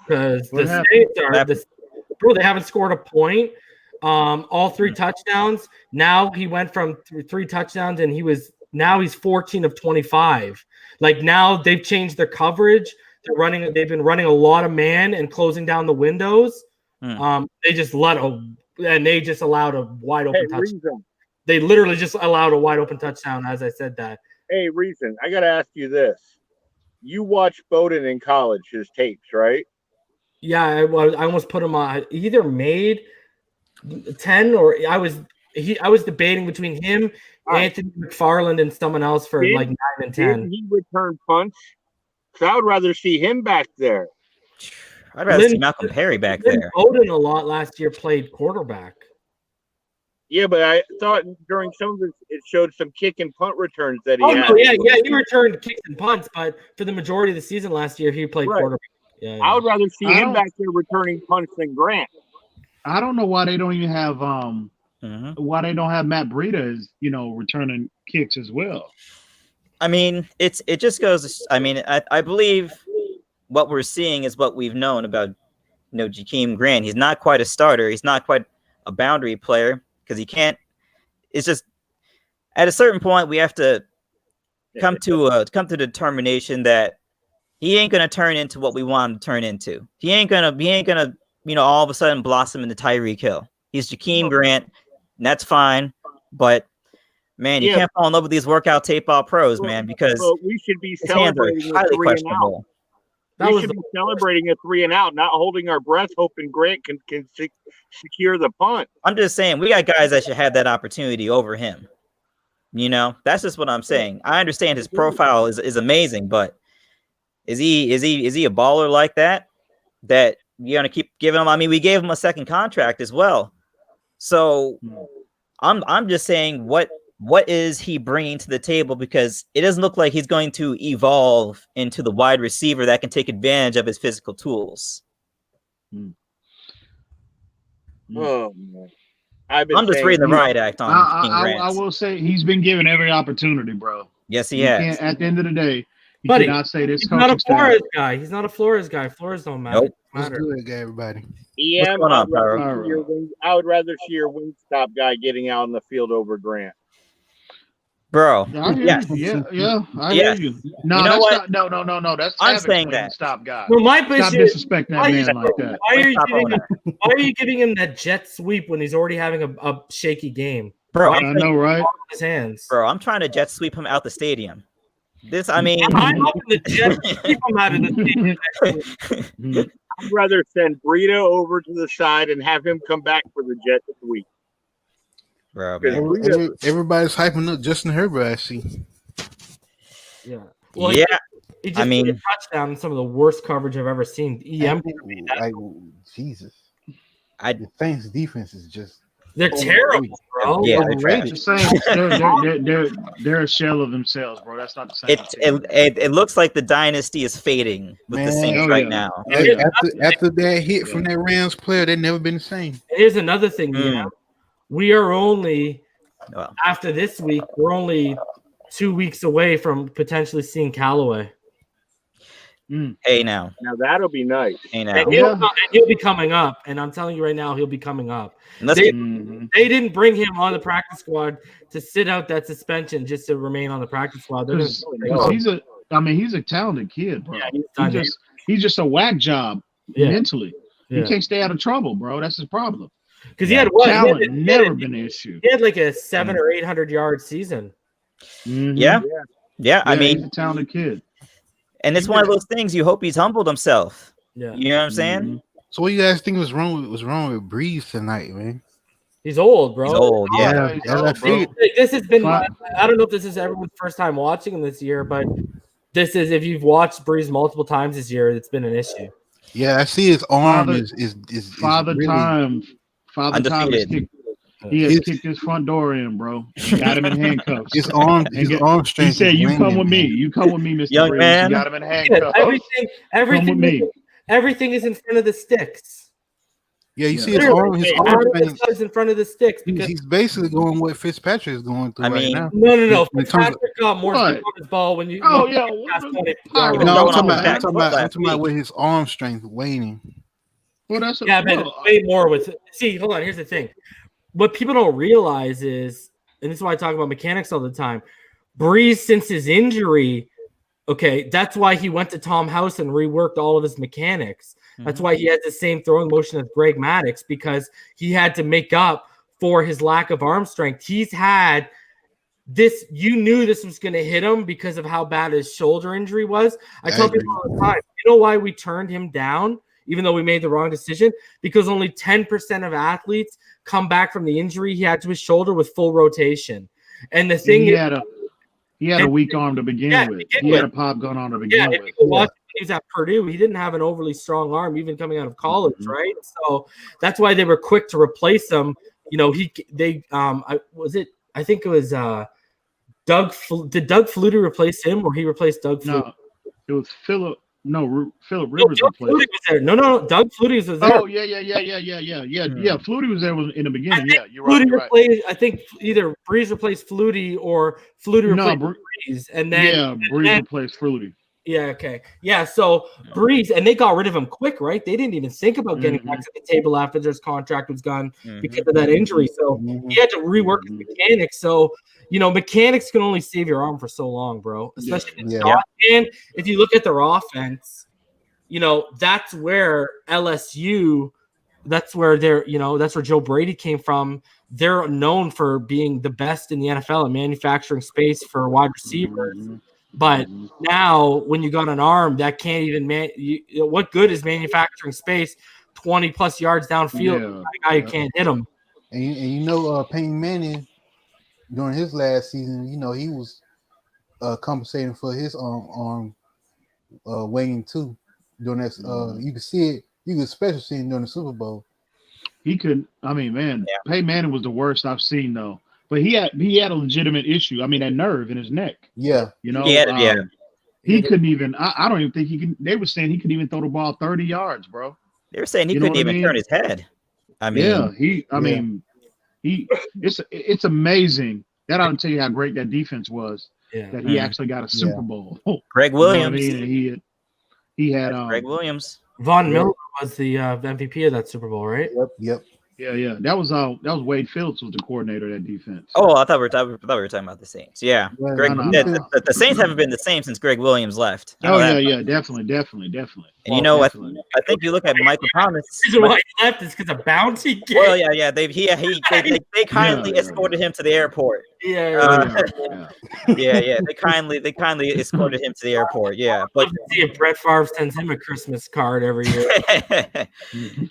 Because the Saints they haven't scored a point. All 3 touchdowns. Now he went from 3 touchdowns, and he's 14 of 25. Like now they've changed their coverage. They've been running a lot of man and closing down the windows. They just allowed a wide open touchdown. They literally just allowed a wide open touchdown. As I said that. Hey, Reason, I got to ask you this: you watched Bowden in college, his tapes, right? Yeah, I almost put him on. He either made 10 or I was debating between him, Anthony McFarland, and someone else for 9 and 10. Did he return punts? Because I would rather see him back there. I'd rather see Malcolm Perry back there. Bowden a lot last year played quarterback. Yeah, but I thought during some of it showed some kick and punt returns that he had. No, yeah, he returned kicks and punts, but for the majority of the season last year, he played quarterback. Yeah. I would rather see him back there returning punts than Grant. I don't know why they don't even have why they don't have Matt Breida as returning kicks as well. I mean, it just goes. I mean, I believe what we're seeing is what we've known about Jakeem Grant. He's not quite a starter. He's not quite a boundary player because he can't. It's just at a certain point we have to come to the determination that he ain't gonna turn into what we want him to turn into. He ain't gonna all of a sudden blossom into Tyreek Hill. He's Jakeem Grant, and that's fine. But man, you can't fall in love with these workout tape all pros, man, because we should be celebrating a 3 and out. We should be celebrating a 3 and out, not holding our breath, hoping Grant can secure the punt. I'm just saying we got guys that should have that opportunity over him. That's just what I'm saying. I understand his profile is amazing, but is he a baller like that you're gonna keep giving him? I mean, we gave him a second contract as well. So I'm just saying what is he bringing to the table, because it doesn't look like he's going to evolve into the wide receiver that can take advantage of his physical tools. Oh man. I'm just reading the riot act on I will say he's been given every opportunity, bro. Yes, he has. At the end of the day, you Buddy, cannot say this. He's not a Flores guy. He's not a Flores guy. Flores don't matter. Nope. What's good, everybody? I would rather see your Wingstop guy getting out in the field over Grant. Bro, I hear you. No, that's I'm saying that. Stop, guy. Well, my Stop disrespecting that man like that. Why are you giving him that jet sweep when he's already having a shaky game? Bro, I know, right? His hands. Bro, I'm trying to jet sweep him out the stadium. I'm hoping the Jets keep him out of the stadium. I'd rather send Breida over to the side and have him come back for the Jets this week. Bro, everybody's hyping up Justin Herbert, I see. Yeah. Well, yeah. he just I mean- made a touchdown in some of the worst coverage I've ever seen. Like, Jesus. I- The Saints defense is just They're terrible, bro. Yeah, Like, they're The Saints, they're a shell of themselves, bro. That's not the same. It looks like the dynasty is fading with the Man. Saints Oh, right yeah. now. Oh, yeah. after that hit from that Rams player, they've never been the same. here's another thing, we are only Well, after this week, we're only 2 weeks away from potentially seeing Callaway. hey now. Now that'll be nice. Hey now. And he'll be coming up. And I'm telling you right now, he'll be coming up. They didn't bring him on the practice squad to sit out that suspension just to remain on the practice squad. They're just, he's a talented kid, bro. Yeah, he's just a whack job mentally. Yeah. He can't stay out of trouble, bro. That's his problem. Because he had what? Talent never been an issue. He had like a 700 or 800 yard season. Yeah. I mean, he's a talented kid. and it's one of those things you hope he's humbled himself. Yeah. You know what I'm saying? So what you guys think was wrong with Breeze tonight, man? He's old, bro. He's old, yeah. This has been, I don't know if this is everyone's first time watching him this year, but this is, if you've watched Breeze multiple times this year, it's been an issue. Yeah, I see his arm is Father really, Time. Father Time has undefeated. he has kicked his front door in, bro. Got him in handcuffs. his arm strength. He said, is "You come waning, with me. man. You come with me, Mr. Young Breeze." man. You got him in handcuffs. Everything is in front of the sticks. Yeah, you see his arm strength. Is in front of the sticks because He's basically going what Fitzpatrick is going through right now. no. In terms of- Fitzpatrick got more What? on his ball when you. Oh, yeah. No, I'm talking Back about week. with his arm strength waning. Well, that's Yeah, but way more with. See, hold on. Here's the thing. What people don't realize is, and this is why I talk about mechanics all the time. Breeze, since his injury, okay, that's why he went to Tom House and reworked all of his mechanics. That's why he has the same throwing motion as Greg Maddox, because he had to make up for his lack of arm strength. He's had this. You knew this was going to hit him because of how bad his shoulder injury was. I tell people all the time, you know why we turned him down, even though we made the wrong decision? Because only 10% of athletes come back from the injury he had to his shoulder with full rotation. And the thing he had a weak arm to begin with. He had a pop gun on to begin with. He was at Purdue. He didn't have an overly strong arm, even coming out of college, right? So that's why they were quick to replace him. You know, I think it was Doug. Did Doug Flutie replace him, or he replaced Doug Flutie? No, it was Philip. No, Philip Rivers Doug replaced. Flutie was there. No. Doug Flutie was there. Oh yeah. Flutie was there in the beginning. Yeah, you're right. Replaced, I think either Breeze replaced Flutie or Flutie replaced Breeze, and then Breeze replaced Flutie. Yeah, okay. Yeah, so Breeze, and they got rid of him quick, right? They didn't even think about getting back to the table after his contract was gone because of that injury. So he had to rework his mechanics. So, you know, mechanics can only save your arm for so long, bro. Especially if it's not. And if you look at their offense, you know, that's where LSU, that's where that's where Joe Brady came from. They're known for being the best in the NFL in manufacturing space for wide receivers. But now, when you got an arm that can't even what good is manufacturing space 20 plus yards downfield? A guy who can't hit him. And you know, Peyton Manning during his last season, you know, he was compensating for his arm weighing too. During that, you could see it. You could especially see it during the Super Bowl. He could. I mean, man, Peyton Manning was the worst I've seen though. But he had a legitimate issue. I mean, that nerve in his neck. Yeah. You know, he couldn't even. I don't even think he can. They were saying he couldn't even throw the ball 30 yards, bro. They were saying he couldn't even turn his head. I mean, it's amazing. That ought to tell you how great that defense was. Yeah. That he actually got a Super Bowl. Greg Williams. You know what I mean? He had Greg Williams. Von Miller was the MVP of that Super Bowl, right? Yep. Yeah. That was Wade Phillips was the coordinator of that defense. Oh, I thought we were talking about the Saints. Yeah, Greg. The Saints haven't been the same since Greg Williams left. Yeah, definitely. And you know, I think you look at Michael Thomas. The reason why he left is because of bounty game. Well, yeah. They kindly escorted him to the airport. Yeah. They kindly escorted him to the airport. Yeah, but see if Brett Favre sends him a Christmas card every year.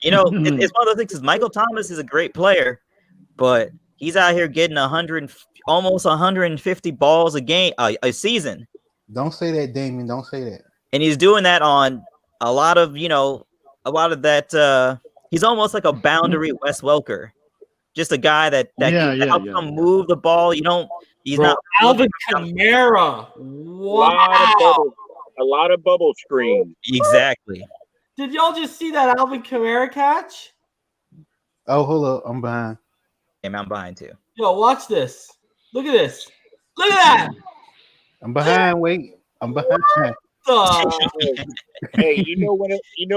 You know, it's one of those things. Because Michael Thomas is a great player, but he's out here getting almost 150 balls a game, a season. Don't say that, Damien. Don't say that. And he's doing that on a lot of that. He's almost like a boundary Wes Welker, just a guy that helps him move the ball. He's not Alvin Kamara. Wow. A lot of bubble screens. Exactly. Did y'all just see that Alvin Kamara catch? Oh, hold up. I'm behind. Yeah, I'm behind too. Yo, watch this. Look at this. Look at that. I'm behind. Wait. I'm behind. Hey, you know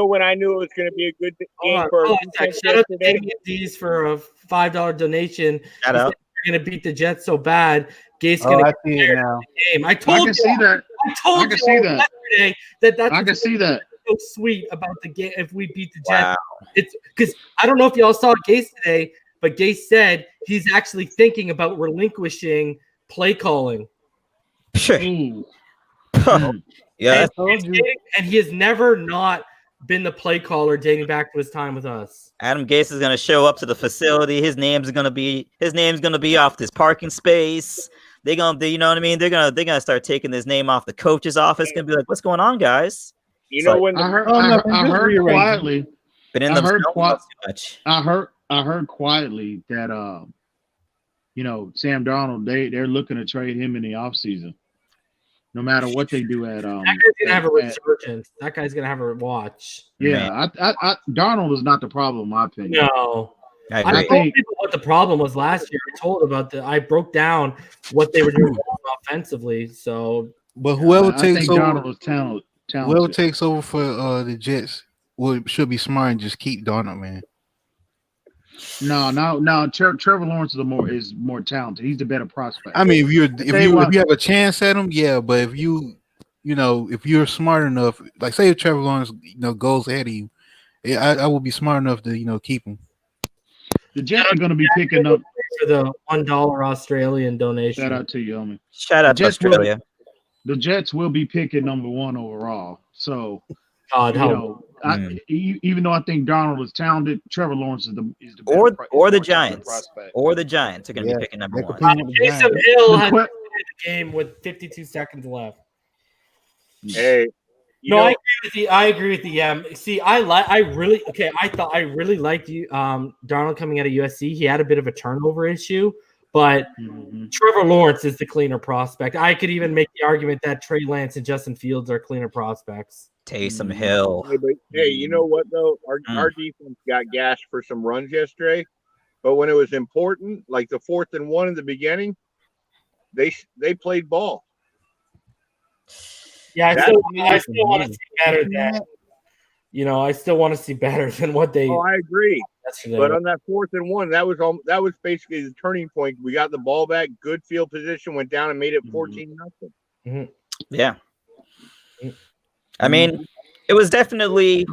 when I knew it was going to be a good game for our defense shout out to yesterday? Damien D's for a $5 donation. Shout out. We're going to beat the Jets so bad. Gates Oh, going I to see it now. game. I I can see that. I told you yesterday that's I can see that. so sweet about the game if we beat the Jets. Wow. It's because I don't know if y'all saw Gase today, but Gase said he's actually thinking about relinquishing play calling. Sure. Yeah, and he has never not been the play caller dating back to his time with us. Adam Gase is gonna show up to the facility. His name's gonna be off this parking space. They're gonna, you know what I mean? They're gonna start taking his name off the coach's office. It's gonna be like, what's going on, guys? You know when I heard quietly. But in too much. I heard quietly that Sam Darnold, they're looking to trade him in the offseason. No matter what they do at that guy's gonna have a resurgence. That guy's gonna have a watch. Yeah, I Darnold is not the problem, in my opinion. No. I told people what the problem was last year. I broke down what they were doing offensively. So, but whoever takes over, Darnold was talented. Whoever takes over for the Jets should be smart and just keep Darnold, man. No. Trevor Lawrence is more talented. He's the better prospect. I mean, if you have a chance at him, yeah. But if if you're smart enough, like say if Trevor Lawrence goes ahead of you, I will be smart enough to keep him. The Jets are going to be picking up for the $1 Australian donation. Shout out to you, homie. Shout out to Australia. The Jets will be picking number 1 overall. So, even though I think Darnold is talented, Trevor Lawrence is the or the Giants or the Giants are going to be picking number 1. Taysom Hill had the game with 52 seconds left. Hey. I agree with you. See, I really liked you, Darnold coming out of USC. He had a bit of a turnover issue, but Trevor Lawrence is the cleaner prospect. I could even make the argument that Trey Lance and Justin Fields are cleaner prospects. Taysom Hill. Hey, you know what though? Our defense got gashed for some runs yesterday, but when it was important, like the 4th and 1 in the beginning, they played ball. Yeah, I still want to see better than I still want to see better than what they. Oh, I agree. Yesterday. But on that 4th and 1, that was basically the turning point. We got the ball back, good field position, went down and made it 14-0. Mm-hmm. Yeah. I mean, it was definitely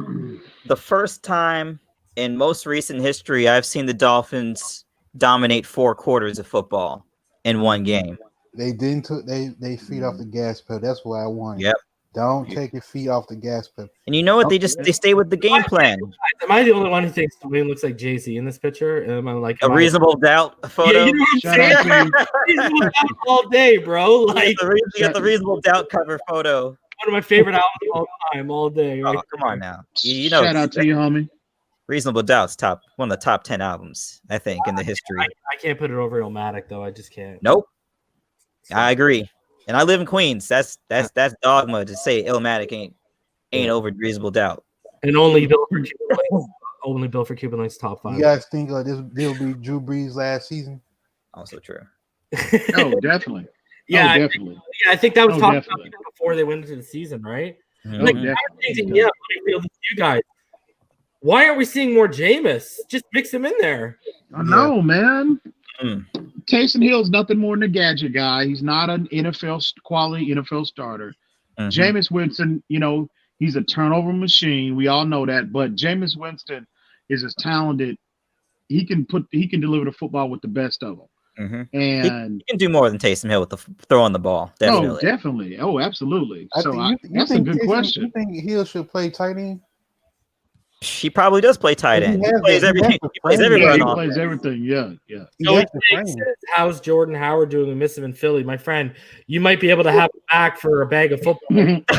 the first time in most recent history I've seen the Dolphins dominate 4 quarters of football in one game. They didn't took they feet off the gas pedal. That's why I wanted. Yep. Don't take your feet off the gas pedal. And you know what? They stay with the game plan. Am I the only one who thinks Dwayne looks like Jay-Z in this picture? Am I like a reasonable doubt photo? Yeah, you know what I'm saying? Reasonable doubt all day, bro. Like you got the reasonable doubt cover photo. One of my favorite albums of all time, all day. Right? Oh, come on now. You know, shout out to you, homie. Reasonable Doubt's one of the top 10 albums, I think, in the history. I can't put it over Illmatic though. I just can't. Nope. I agree. And I live in Queens. That's dogma to say Illmatic ain't over Reasonable Doubt. And only Bill for Cuban Links top 5. You guys think this will be Drew Brees' last season? Also true. Oh, definitely. Yeah, definitely. I think that was talked about before they went into the season, right? Mm-hmm. Like, you guys. Why aren't we seeing more Jameis? Just mix him in there. I know, man. Taysom Hill's nothing more than a gadget guy. He's not an quality NFL starter. Jameis Winston, he's a turnover machine. We all know that. But Jameis Winston is as talented. He can deliver the football with the best of them. Mm-hmm. And he can do more than Taysom Hill with throwing the ball. Definitely. Oh, definitely. Oh, absolutely. That's a good question. You think Hill should play tight end? He probably does play tight end. He plays everything. He plays every Yeah, run he off. plays everything. Yeah, yeah. Joey says, how's Jordan Howard doing? We miss him in Philly. My friend, you might be able to have him back for a bag of football.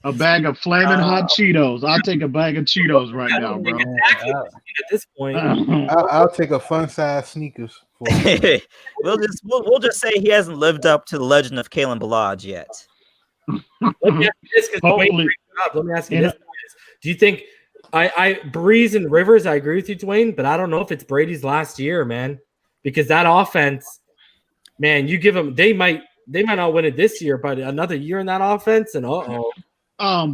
A bag of flaming hot Cheetos. I'll take a bag of Cheetos right now, bro. Exactly. At this point, I'll take a fun size sneakers. For him. we'll just say he hasn't lived up to the legend of Kalen Ballage yet. let me ask you this, because Hopefully. let me ask you this. Do you think I Breeze and Rivers, I agree with you, Dwayne, but I don't know if it's Brady's last year, man. Because that offense, man, you give them they might not win it this year, but another year in that offense, and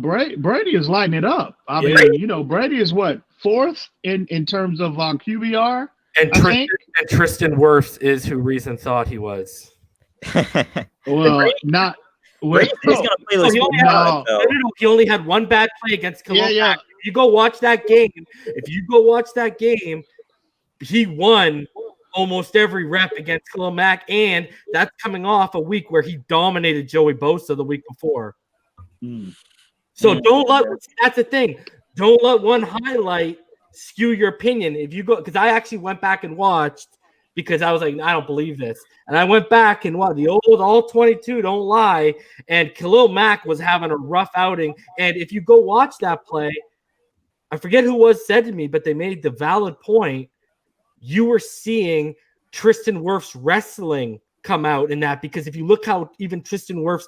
Brady is lighting it up. I mean, Brady is what, fourth in terms of QBR? And Tristan Wirfs is who Reason thought he was. Well, not. Well, He's gonna play this he only had one bad play against Khalil Mack. If you go watch that game, he won almost every rep against Khalil Mack, and that's coming off a week where he dominated Joey Bosa the week before. So that's the thing. Don't let one highlight skew your opinion. If you go, because I actually went back and watched, because I was like, I don't believe this. And I went back and the old all 22 don't lie. And Khalil Mack was having a rough outing. And if you go watch that play, I forget who said to me, but they made the valid point. You were seeing Tristan Wirfs wrestling come out in that, because if you look how even Tristan Wirfs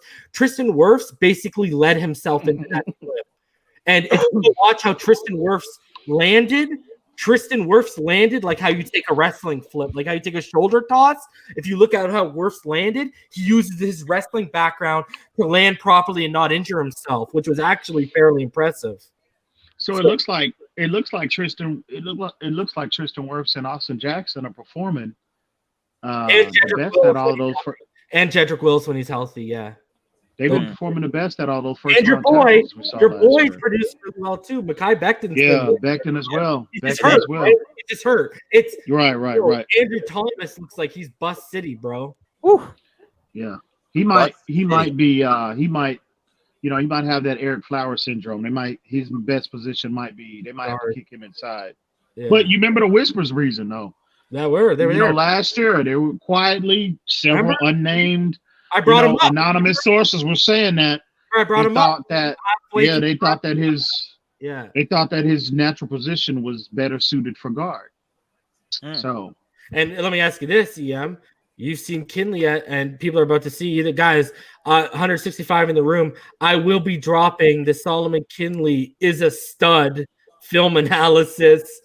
basically led himself into that flip. And if you watch how Tristan Wirfs landed like how you take a wrestling flip, like how you take a shoulder toss. If you look at how Wirfs landed, he uses his wrestling background to land properly and not injure himself, which was actually fairly impressive. So it looks like Tristan Wirfs and Austin Jackson are performing the best at all those. And Jedrick Wills when he's healthy, yeah. They've been performing the best at all those first. And your boys produced really well too. Mekhi Becton. Yeah, Becton as well. He just hurt. Right? He just hurt. It's right. Andrew Thomas looks like he's bust city, bro. Whew. Yeah, he might have that Eric Flowers syndrome. His best position might be, they might have to kick him inside. Yeah. But you remember the whispers reason though. They were there. Last year they were quietly several unnamed. I brought him up. Anonymous sources were saying that. I brought him up. They thought that his natural position was better suited for guard. So, and let me ask you this, EM. You've seen Kinley, and people are about to see you. The guys, 165 in the room. I will be dropping the Solomon Kinley is a stud film analysis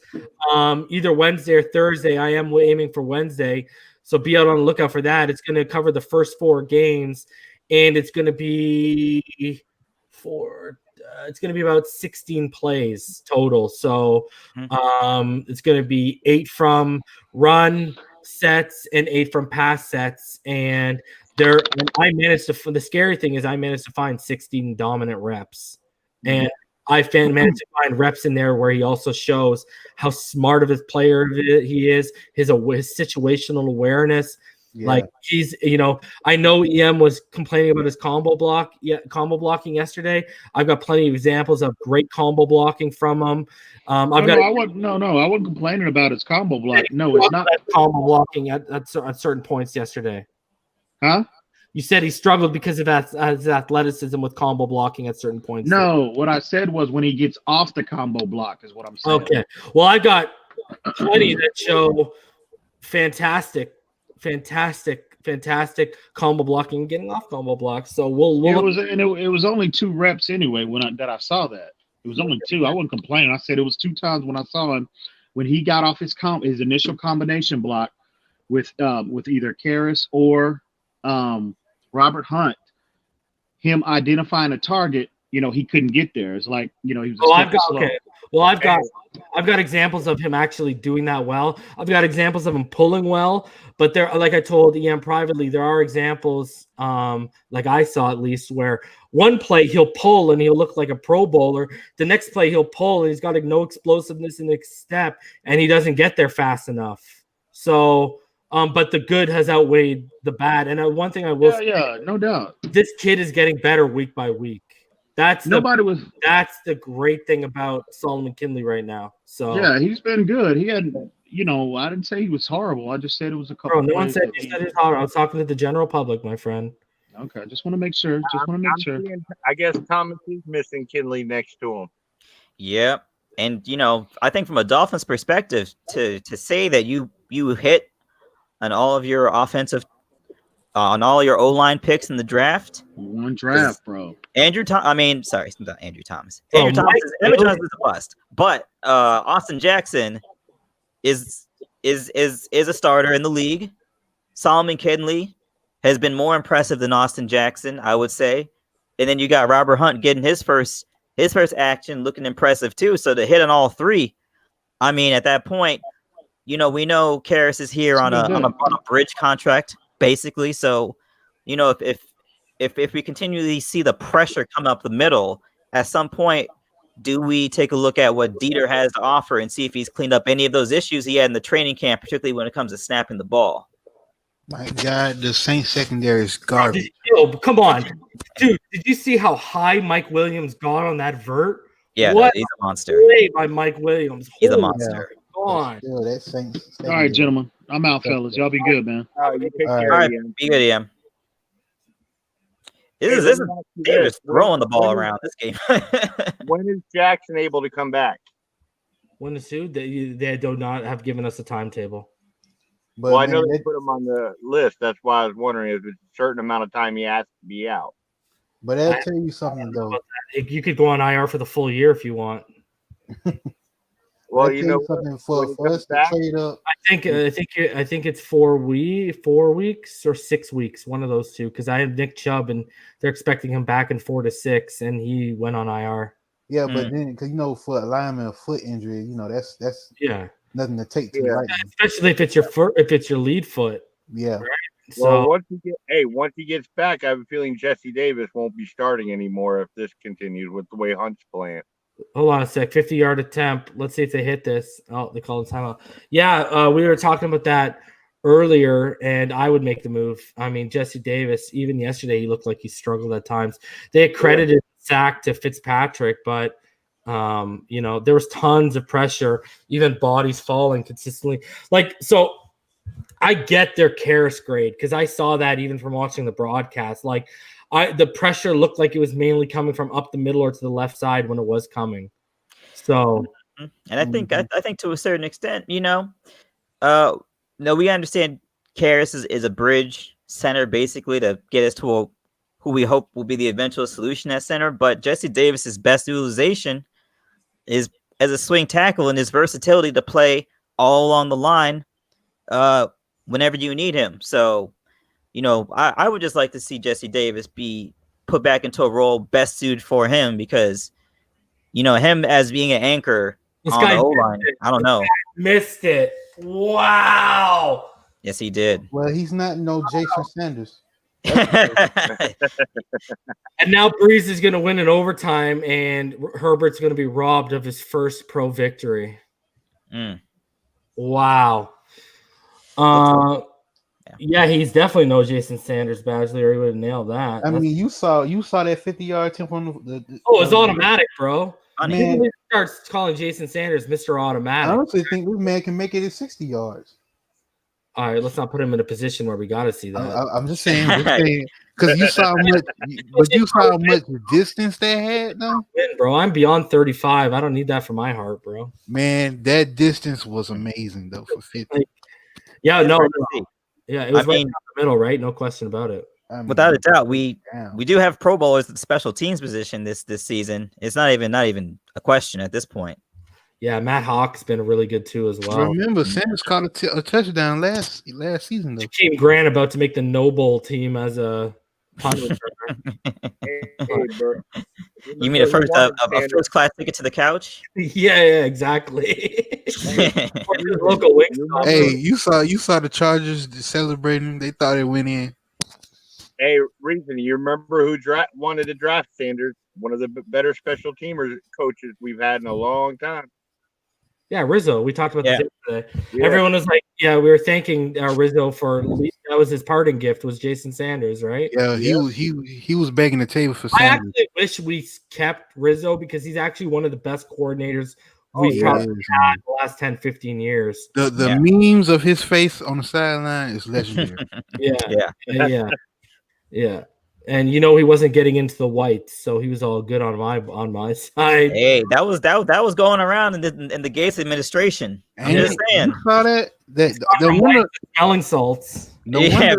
either Wednesday or Thursday. I am aiming for Wednesday. So be out on the lookout for that. It's going to cover the first 4 games, and it's going to be about 16 plays total. So it's going to be 8 from run sets and 8 from pass sets. And the scary thing is I managed to find 16 dominant reps. And I managed to find reps in there where he also shows how smart of a player he is, his situational awareness. Yeah. Like he's, I know EM was complaining about his combo blocking yesterday. I've got plenty of examples of great combo blocking from him. I wasn't complaining about his combo block. No, it's not combo blocking at certain points yesterday. Huh? You said he struggled because of his athleticism with combo blocking at certain points. No, what I said was when he gets off the combo block is what I'm saying. Okay. Well, I got plenty that show fantastic combo blocking and getting off combo blocks. So it was only 2 reps anyway that I saw that. It was only 2. I wasn't complaining. I said it was 2 times when I saw him when he got off his initial combination block with either Karras or Robert Hunt, him identifying a target, he couldn't get there. It's like, he was slow. I've got examples of him actually doing that well. I've got examples of him pulling well, but there, like I told EM privately, there are examples, like I saw at least, where one play he'll pull and he'll look like a Pro Bowler. The next play he'll pull and he's got no explosiveness in the step and he doesn't get there fast enough. So, but the good has outweighed the bad. And one thing I will say, no doubt, this kid is getting better week by week. That's Nobody was. That's the great thing about Solomon Kindley right now. So Yeah, he's been good. He had, I didn't say he was horrible. I just said it was a couple. bro, no one plays said that you said it's hard. I was talking to the general public, my friend. Okay, just want to make sure. I'm seeing, I guess Thomas is missing Kinley next to him. Yep. And I think from a Dolphins perspective, to say that you hit on all of your offensive, on all your O-line picks in the draft. One draft, bro. Sorry, it's not Andrew Thomas. Oh, Andrew Thomas is a bust. But Austin Jackson is a starter in the league. Solomon Kindley has been more impressive than Austin Jackson, I would say. And then you got Robert Hunt getting his first action, looking impressive too. So to hit on all three, I mean, at that point, we know Karras is here on a bridge contract, basically. So, if we continually see the pressure come up the middle, at some point, do we take a look at what Dieter has to offer and see if he's cleaned up any of those issues he had in the training camp, particularly when it comes to snapping the ball? My God, the Saints secondary is garbage. Come on, dude! Did you see how high Mike Williams got on that vert? Yeah, what he's a monster. Play by Mike Williams. He's a monster. Go on. Still, that Saints All right, gentlemen. I'm out, fellas. Y'all be good, man. You take All care, All right, Ian. be good, Em. This is Davis throwing the ball around this game. When is Jackson able to come back? When the suit, they do not have given us a timetable. But Well, I man, know they that- put him on the list. That's why I was wondering if it's a certain amount of time he has to be out. but I'll tell you something though. You could go on IR for the full year if you want. Well, I'll tell you something for when he comes us to back- trade up. I think it's 4 weeks or 6 weeks, one of those two. Because I have Nick Chubb and they're expecting him back in 4 to 6, and he went on IR. Yeah, but then because for a lineman, a foot injury, that's Yeah, nothing to take too Yeah. lightly. especially if it's your lead foot. Yeah, So Well, once he gets back, I have a feeling Jesse Davis won't be starting anymore if this continues with the way Hunt's playing. hold on a sec. 50-yard attempt. Let's see if they hit this. Oh, they called a timeout. Yeah, we were talking about that earlier, and I would make the move. I mean, Jesse Davis, even yesterday, he looked like he struggled at times. They accredited the sack to Fitzpatrick, but there was tons of pressure, even bodies falling consistently. So I get their Karras grade because I saw that even from watching the broadcast. The pressure looked like it was mainly coming from up the middle or to the left side when it was coming. So, and I think to a certain extent, no, we understand Karras is a bridge center basically to get us to who we hope will be the eventual solution at center. But Jesse Davis's best utilization is as a swing tackle and his versatility to play all along the line whenever you need him. So, I would just like to see Jesse Davis be put back into a role best suited for him because, him as being an anchor this on guy the O-line, I don't know. missed it. Wow. Yes, he did. well, he's not no Jason Sanders. And now Breeze is going to win in overtime, and Herbert's going to be robbed of his first pro victory. Wow. Yeah, he's definitely no Jason Sanders, Badgley, or he would have nailed that. I mean, you saw that 50-yard attempt on the it's automatic, bro. Man. People starts calling Jason Sanders Mr. I Automatic. honestly think this man can make it at 60 yards. All right, let's not put him in a position where we got to see that. I'm just saying, because you saw how much distance they had, though. Bro, I'm beyond 35. I don't need that for my heart, bro. Man, that distance was amazing, though, for 50. Yeah, no. Yeah, it was right in down the middle, right? No question about it. I mean, without a doubt, we damn. do have Pro Bowlers at the special teams position this season. It's not even a question at this point. Yeah, Matt Hawk's been really good too as well. Remember, Sanders caught a touchdown last season, though. Jakeem Grant about to make the No Bowl team as a punt returner. Hey, bro. You mean a first class ticket to the couch? yeah, exactly. Local Wingstop. Hey, you saw the Chargers celebrating. They thought it went in. Hey, Reason, you remember who wanted to draft Sanders? One of the better special teamers coaches we've had in a long time. Yeah, Rizzo. We talked about this yesterday. Yeah. Everyone was like, "Yeah, we were thanking Rizzo for That was his parting gift. Was Jason Sanders, right? Yeah, he was begging the table for I Sanders. actually wish we kept Rizzo because he's actually one of the best coordinators Oh, we've yeah. probably had in the last 10, 15 years. The memes of his face on the sideline is legendary. Yeah. And he wasn't getting into the whites, so he was all good on my side. Hey, that was going around in the Gates administration. I'm just saying. You saw that? Smelling salts. No wonder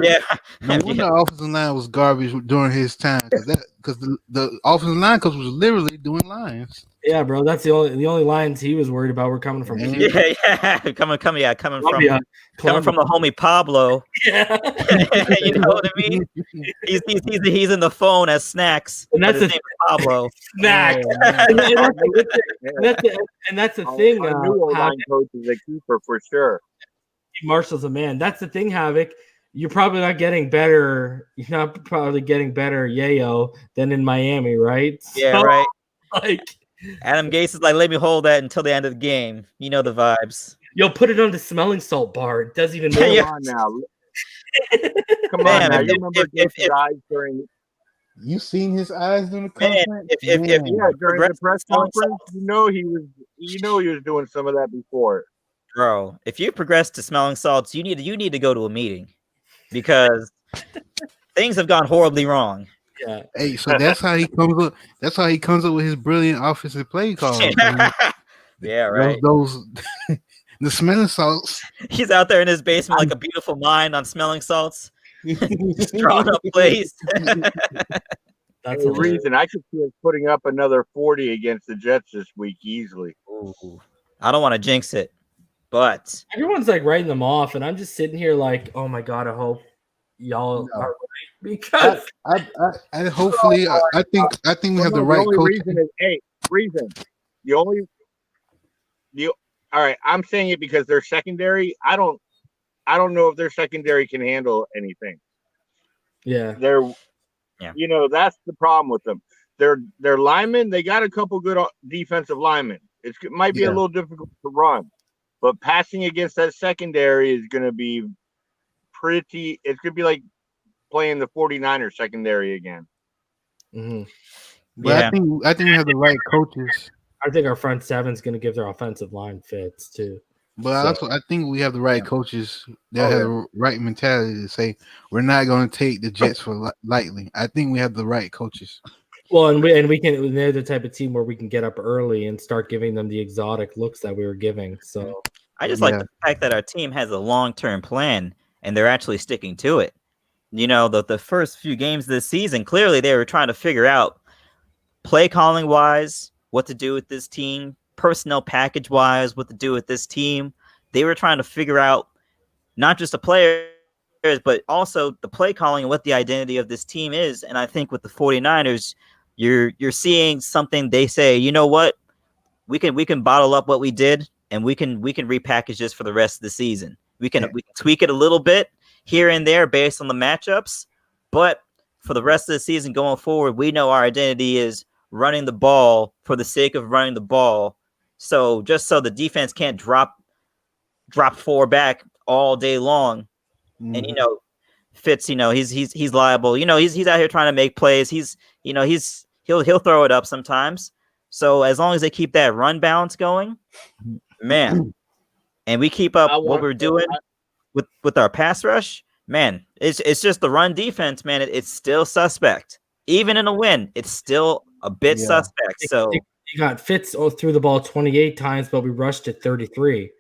the offensive line was garbage during his time because the offensive line coach was literally doing lines. Yeah, bro, that's the only lines he was worried about were coming from coming from the homie Pablo. Yeah. You know what I mean? He's in the phone as Snacks. And that's his name is Pablo. Snacks. And that's the thing. Our new line coach is a keeper for sure. Marshall's a man. That's the thing, Havoc. You're probably not getting better. You're not probably getting better, Yayo, than in Miami, right? Yeah, right. Like Adam Gase is like, let me hold that until the end of the game. You know the vibes. Yo, put it on the smelling salt bar. It doesn't even matter. Come on now. Come on now. You remember Gase's eyes during You seen his eyes during the conference? during the press conference, he was doing some of that before. Bro, if you progress to smelling salts, you need to go to a meeting because things have gone horribly wrong. Yeah. Hey, so that's how he comes up. That's how he comes up with his brilliant offensive play calls. Yeah, right. Those the smelling salts. He's out there in his basement like a beautiful mind on smelling salts, just drawing up plays. That's the reason I could see us putting up another 40 against the Jets this week easily. Ooh. I don't want to jinx it, but everyone's like writing them off, and I'm just sitting here like, oh my god, I hope y'all are right because I hopefully I think we have the right coach. All right, I'm saying it because their secondary. I don't know if their secondary can handle anything. Yeah, that's the problem with them. Their linemen, they got a couple good defensive linemen. It might be a little difficult to run, but passing against that secondary is going to be pretty. It's going to be like playing the 49ers secondary again. Mm-hmm. But I think we have the right coaches. I think our front seven's going to give their offensive line fits too. But I think we have the right coaches that have the right mentality to say we're not going to take the Jets for lightly. I think we have the right coaches. Well, and we can. They're the type of team where we can get up early and start giving them the exotic looks that we were giving. So I just like the fact that our team has a long-term plan and they're actually sticking to it. The first few games this season, clearly they were trying to figure out play calling wise what to do with this team, personnel package wise what to do with this team. They were trying to figure out not just the players, but also the play calling and what the identity of this team is. And I think with the 49ers, you're seeing something. They say, you know what, we can bottle up what we did and we can repackage this for the rest of the season. We can tweak it a little bit here and there based on the matchups, but for the rest of the season going forward, we know our identity is running the ball for the sake of running the ball. So just so the defense can't drop four back all day long. And Fitz, he's liable. He's out here trying to make plays. He'll throw it up sometimes. So as long as they keep that run balance going, man, and we keep up what we're doing with our pass rush, man, it's just the run defense, man. It's still suspect. Even in a win, it's still a bit suspect. So you got Fitz threw the ball 28 times, but we rushed it 33.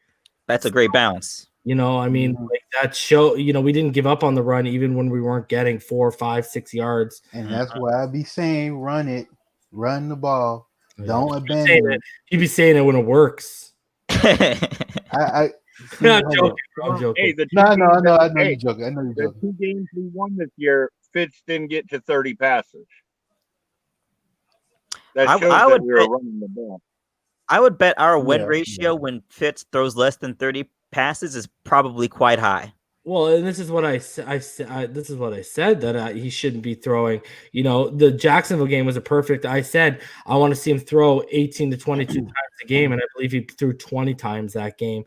That's a great bounce. Like that show, we didn't give up on the run even when we weren't getting 4, 5, 6 yards. And that's why I be saying run the ball. Don't abandon it. You be saying it when it works. I'm joking. Hey, I know you're joking. The 2 games we won this year, Fitz didn't get to 30 passes. That shows that we were running the ball. I would bet our win ratio when Fitz throws less than 30 passes is probably quite high. Well, and this is what I said. This is what I said that he shouldn't be throwing. The Jacksonville game was I said I want to see him throw 18 to 22 times a game, and I believe he threw 20 times that game.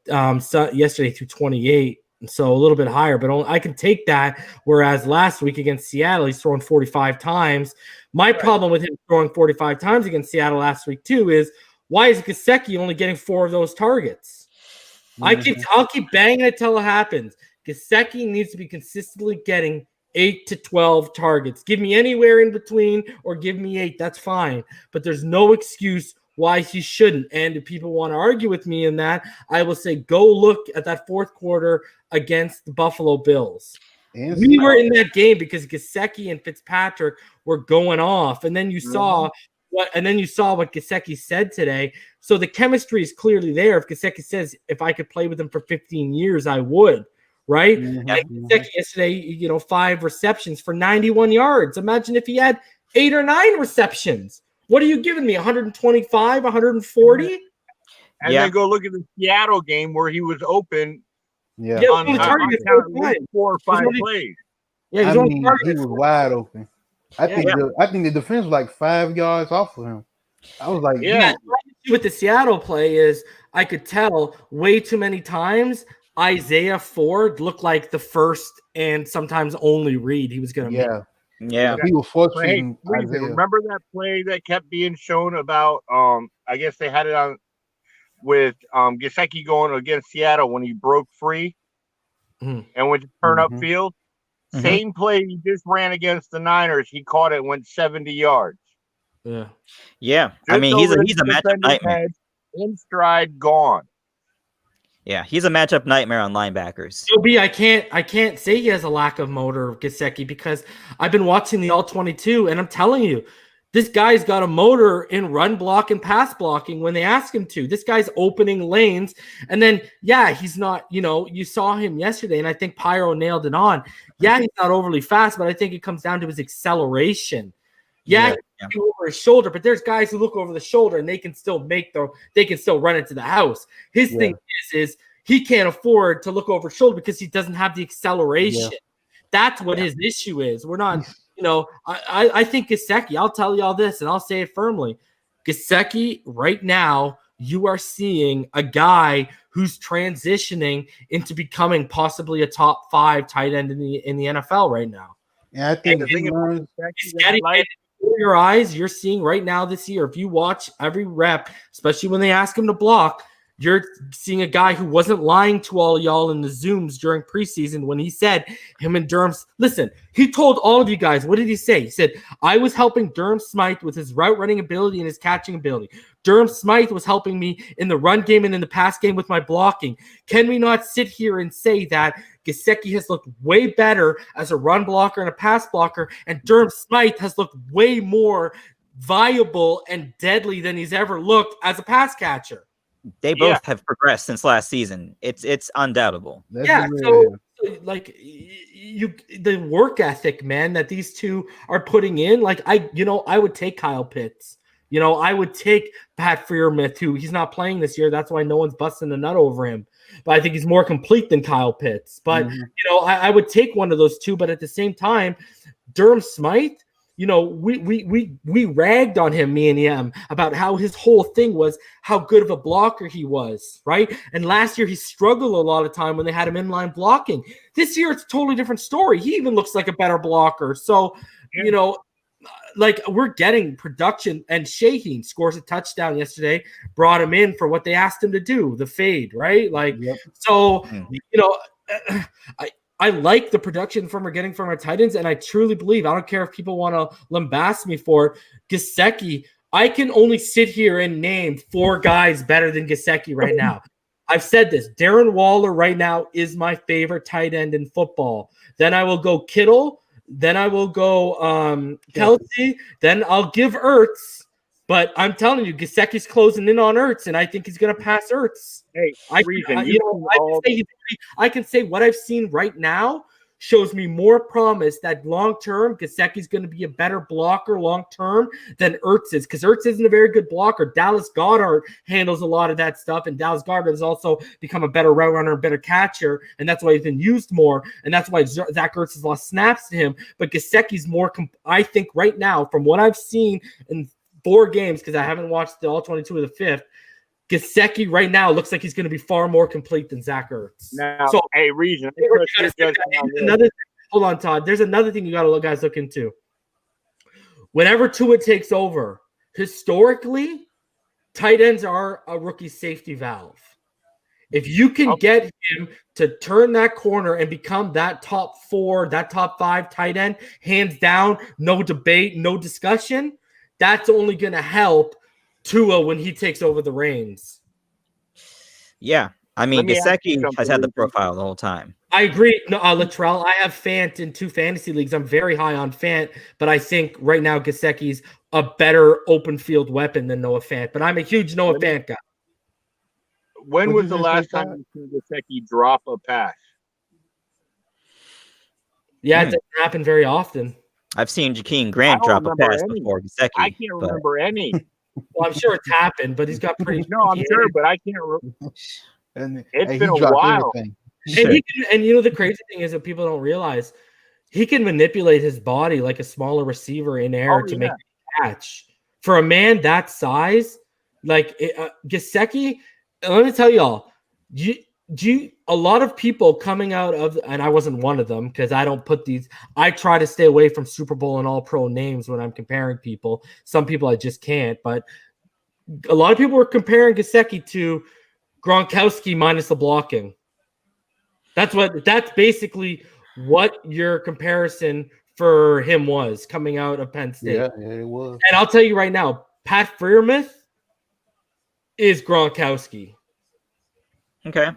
So yesterday he threw 28. So a little bit higher, but I can take that. Whereas last week against Seattle, he's throwing 45 times. My problem with him throwing 45 times against Seattle last week too is why is Gesicki only getting 4 of those targets? I'll keep banging it till it happens. Gesicki needs to be consistently getting 8 to 12 targets. Give me anywhere in between or give me 8. That's fine. But there's no excuse why he shouldn't. And if people want to argue with me in that, I will say go look at that fourth quarter against the Buffalo Bills. We were in that game because Gesicki and Fitzpatrick were going off. And then you saw what Gesicki said today. So the chemistry is clearly there. If Gesicki says, if I could play with him for 15 years, I would. Right? And Gesicki yesterday, 5 receptions for 91 yards. Imagine if he had 8 or 9 receptions. What are you giving me? 125, 140? And then go look at the Seattle game where he was open. Yeah, on 4 or 5 plays. Yeah, he was wide open. I think the defense was like 5 yards off of him. I was like, with the Seattle play is I could tell way too many times Isaiah Ford looked like the first and sometimes only read he was going to make. Yeah, he was fortunate. Remember that play that kept being shown about? I guess they had it on with Gesicki going against Seattle when he broke free and went to turn up field. Same play he just ran against the Niners. He caught it and went 70 yards. Yeah. I mean, he's a matchup nightmare. In stride, gone. Yeah, he's a matchup nightmare on linebackers. I can't say he has a lack of motor, Gesicki, because I've been watching the All-22, and I'm telling you, this guy's got a motor in run block and pass blocking when they ask him to. This guy's opening lanes. And then, he's not, you saw him yesterday, and I think Pyro nailed it on. Yeah, he's not overly fast, but I think it comes down to his acceleration. He can over his shoulder, but there's guys who look over the shoulder and they can still run into the house. His thing is he can't afford to look over his shoulder because he doesn't have the acceleration. That's what his issue is. We're not, I think Gesicki, I'll tell you all this and I'll say it firmly. Gesicki, right now, you are seeing a guy who's transitioning into becoming possibly a top 5 tight end in the NFL right now. Yeah, I think the thing about Gesicki, your eyes, you're seeing right now this year, if you watch every rep, especially when they ask him to block, you're seeing a guy who wasn't lying to all y'all in the Zooms during preseason when he said him and Durham's. Listen, he told all of you guys, what did he say? He said, I was helping Durham Smythe with his route running ability and his catching ability. Durham Smythe was helping me in the run game and in the pass game with my blocking. Can we not sit here and say that Gesicki has looked way better as a run blocker and a pass blocker, and Durham Smythe has looked way more viable and deadly than he's ever looked as a pass catcher? They both have progressed since last season. It's undoubtable. So like the work ethic, man, that these two are putting in, like I would take Kyle Pitts. I would take Pat Freiermuth, who he's not playing this year. That's why no one's busting the nut over him. But I think he's more complete than Kyle Pitts. But, I would take one of those two. But at the same time, Durham Smythe, we ragged on him, me and him, about how his whole thing was how good of a blocker he was, right? And last year he struggled a lot of time when they had him inline blocking. This year it's a totally different story. He even looks like a better blocker. So, like we're getting production, and Shaheen scores a touchdown yesterday, brought him in for what they asked him to do, the fade, right? Like, so, I like the production we're getting from our tight ends, and I truly believe, I don't care if people want to lambast me for it, Gesicki, I can only sit here and name 4 guys better than Gesicki right now. I've said this. Darren Waller right now is my favorite tight end in football. Then I will go Kittle. Then I will go Kelsey. Then I'll give Ertz. But I'm telling you, Gesicki's closing in on Ertz, and I think he's going to pass Ertz. Hey, I can say what I've seen right now shows me more promise that long-term, Gesicki's going to be a better blocker long-term than Ertz is, because Ertz isn't a very good blocker. Dallas Goedert handles a lot of that stuff, and Dallas Goedert has also become a better route runner, a better catcher, and that's why he's been used more, and that's why Zach Ertz has lost snaps to him. But Gesicki's more, I think right now, from what I've seen in 4 games, because I haven't watched the All-22 of the 5th, Gesicki right now looks like he's going to be far more complete than Zach Ertz. Now, So, hey, reason. hold on, Todd. There's another thing you got to guys look into. Whenever Tua takes over, historically, tight ends are a rookie safety valve. If you can get him to turn that corner and become that top 4, that top 5 tight end, hands down, no debate, no discussion, that's only going to help Tua when he takes over the reins. Yeah. I mean, Gesicki has had the profile the whole time. I agree. No, Latrell, I have Fant in 2 fantasy leagues. I'm very high on Fant, but I think right now Gesicki's a better open field weapon than Noah Fant. But I'm a huge Noah Fant guy. When was the last time you seen Gesicki drop a pass? Yeah, it doesn't happen very often. I've seen Jakeem Grant drop a pass before Gesicki. I can't remember any. Well, I'm sure it's happened, but he's got pretty. No, I'm sure, but I can't remember. It's been a while. And you know the crazy thing is that people don't realize he can manipulate his body like a smaller receiver in air to make a catch. For a man that size, like Gesicki, let me tell y'all, a lot of people coming out of, and I wasn't one of them because I don't put these. I try to stay away from Super Bowl and All-Pro names when I'm comparing people. Some people I just can't, but a lot of people were comparing Gesicki to Gronkowski minus the blocking. That's basically what your comparison for him was coming out of Penn State. Yeah, it was. And I'll tell you right now, Pat Freiermuth is Gronkowski. Okay.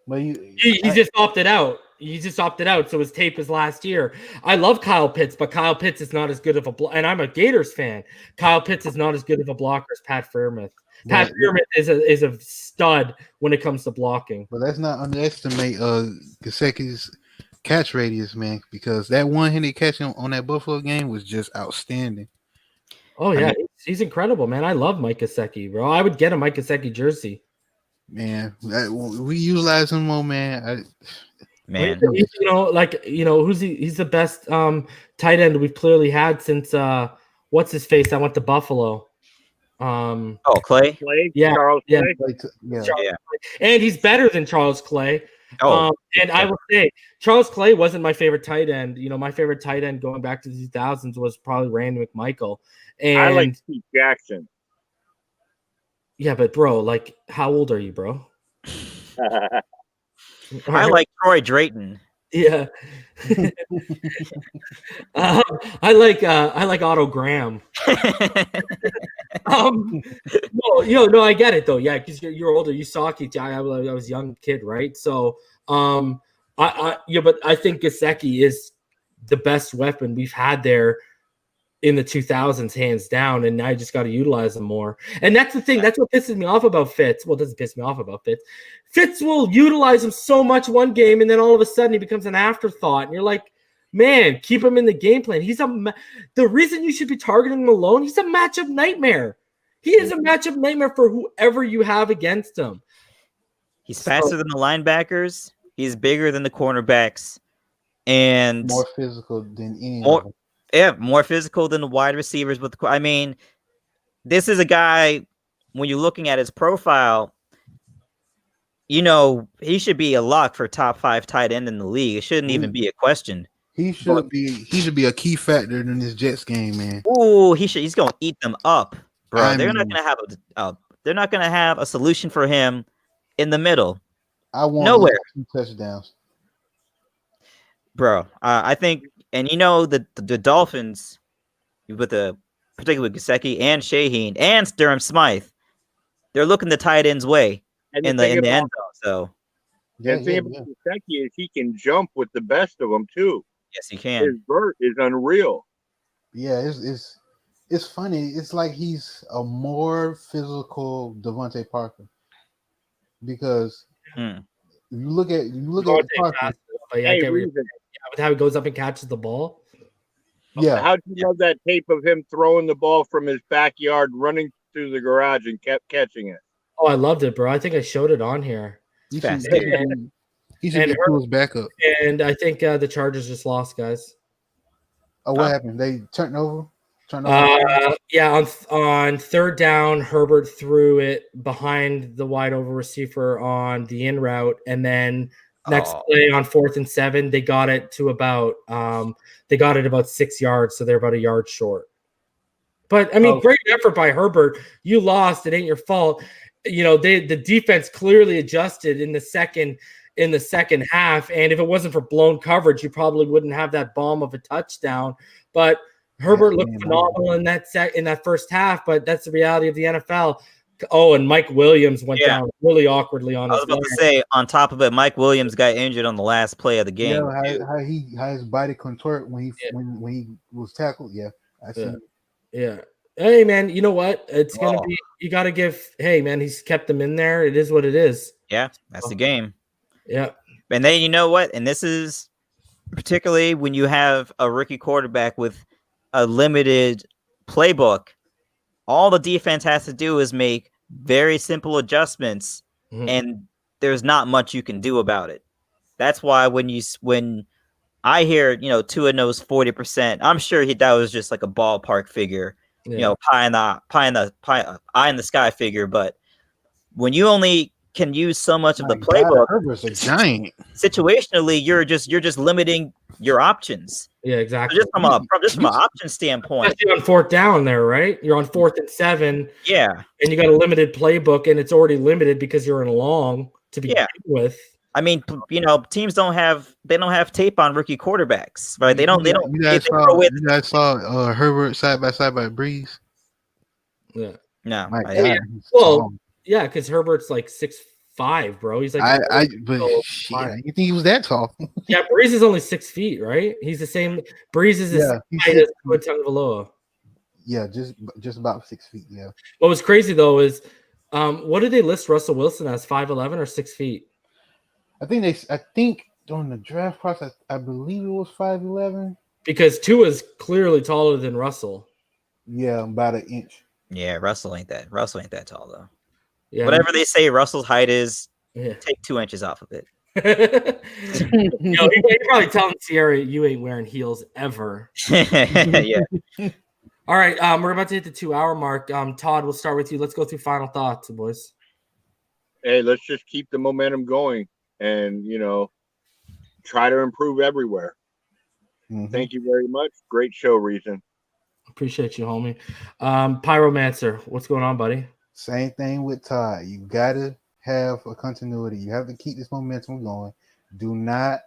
But he just opted out. He just opted out, so his tape is last year. I love Kyle Pitts, but Kyle Pitts is not as good of a and I'm a Gators fan. Kyle Pitts is not as good of a blocker as Pat Freiermuth. Pat Freiermuth is a stud when it comes to blocking. But let's not underestimate Gesicki's catch radius, man, because that one-handed catch on that Buffalo game was just outstanding. Oh yeah, he's incredible, man. I love Mike Gesicki, bro. I would get a Mike Gesicki jersey. Man, we utilize him more, man. Who's he's the best tight end we've clearly had since what's his face? I went to Buffalo. Clay? Yeah, Charles Clay. Yeah. And he's better than Charles Clay. I will say Charles Clay wasn't my favorite tight end. You know, my favorite tight end going back to the 2000s was probably Randy McMichael. And I like Steve Jackson. Yeah, but bro, like, how old are you, bro? I like Troy Drayton. Yeah. I like Otto Graham. No, I get it though. Yeah, because you're older. You saw it. I was a young kid, right? So, but I think Gesicki is the best weapon we've had there in the 2000s, hands down, and now you just got to utilize them more. And that's the thing. That's what pisses me off about Fitz. Well, it doesn't piss me off about Fitz. Fitz will utilize him so much one game, and then all of a sudden he becomes an afterthought. And you're like, man, keep him in the game plan. The reason you should be targeting him alone, he's a matchup nightmare. He is a matchup nightmare for whoever you have against him. He's faster than the linebackers. He's bigger than the cornerbacks. And more physical than any. More physical than the wide receivers. I mean, this is a guy, when you're looking at his profile, you know, he should be a lock for top 5 tight end in the league. It shouldn't even be a question. He should be a key factor in this Jets game, man. Ooh, he's gonna eat them up, bro. They're not gonna have a solution for him in the middle. I want nowhere 2 touchdowns. Bro, I think, and you know the Dolphins, particularly Gesicki and Shaheen and Durham Smythe, they're looking the tight end's way in the end zone. So, the thing about Gesicki is he can jump with the best of them too. Yes, he can. His vert is unreal. Yeah, it's funny. It's like he's a more physical Devontae Parker, because if you look at Parker. With how he goes up and catches the ball. Yeah. How'd you love that tape of him throwing the ball from his backyard, running through the garage, and kept catching it? Oh, I loved it, bro. I think I showed it on here. He should get his backup. And I think the Chargers just lost, guys. Oh, what happened? They turned over? On third down, Herbert threw it behind the wide over receiver on the in route, and then next play on 4th and 7, they got it to about 6 yards, so they're about a yard short. But I mean, great effort by Herbert. You lost; it ain't your fault. The defense clearly adjusted in the second half, and if it wasn't for blown coverage, you probably wouldn't have that bomb of a touchdown. But Herbert looked phenomenal in that first half, but that's the reality of the NFL. Oh, and Mike Williams went down really awkwardly on his line. I was about to say, on top of it, Mike Williams got injured on the last play of the game. Yeah, how his body contort when he was tackled. Yeah, I see. Yeah. Hey, man, you know what? It's going to be – you got to give – hey, man, he's kept them in there. It is what it is. Yeah, that's the game. Yeah. And then you know what? And this is particularly when you have a rookie quarterback with a limited playbook, all the defense has to do is make very simple adjustments, and there's not much you can do about it. That's why when I hear, Tua knows 40%, I'm sure that was just like a ballpark figure, pie in the sky figure. But when you only can use so much of the playbook, Herbert's a giant. Situationally, you're just limiting your options. Yeah, exactly. So just from an option standpoint, especially on 4th down there, right? You're on 4th and 7. Yeah, and you got a limited playbook, and it's already limited because you're in a long to begin with. I mean, teams don't have tape on rookie quarterbacks, right? They don't. You guys saw Herbert side by side by Breeze. Yeah. No. Yeah, because Herbert's like 6'5", bro. He's like you think he was that tall? Yeah, Breeze is only 6 feet, right? He's the same. Breeze is the height as Tua Tagovailoa. Yeah, just about 6 feet. Yeah. What was crazy though is, what did they list Russell Wilson as? 5'11" or 6 feet? I think during the draft process, I believe it was 5'11". Because Tua is clearly taller than Russell. Yeah, about an inch. Yeah, Russell ain't that tall though. Yeah, whatever they say Russell's height is, take 2 inches off of it. He probably telling Sierra, you ain't wearing heels ever. Yeah. All right, we're about to hit the 2-hour mark. Todd, we'll start with you. Let's go through final thoughts, boys. Hey, let's just keep the momentum going and, try to improve everywhere. Thank you very much. Great show, Reason. Appreciate you, homie. Pyromancer, what's going on, buddy? Same thing with Todd. You got to have a continuity. You have to keep this momentum going. Do not,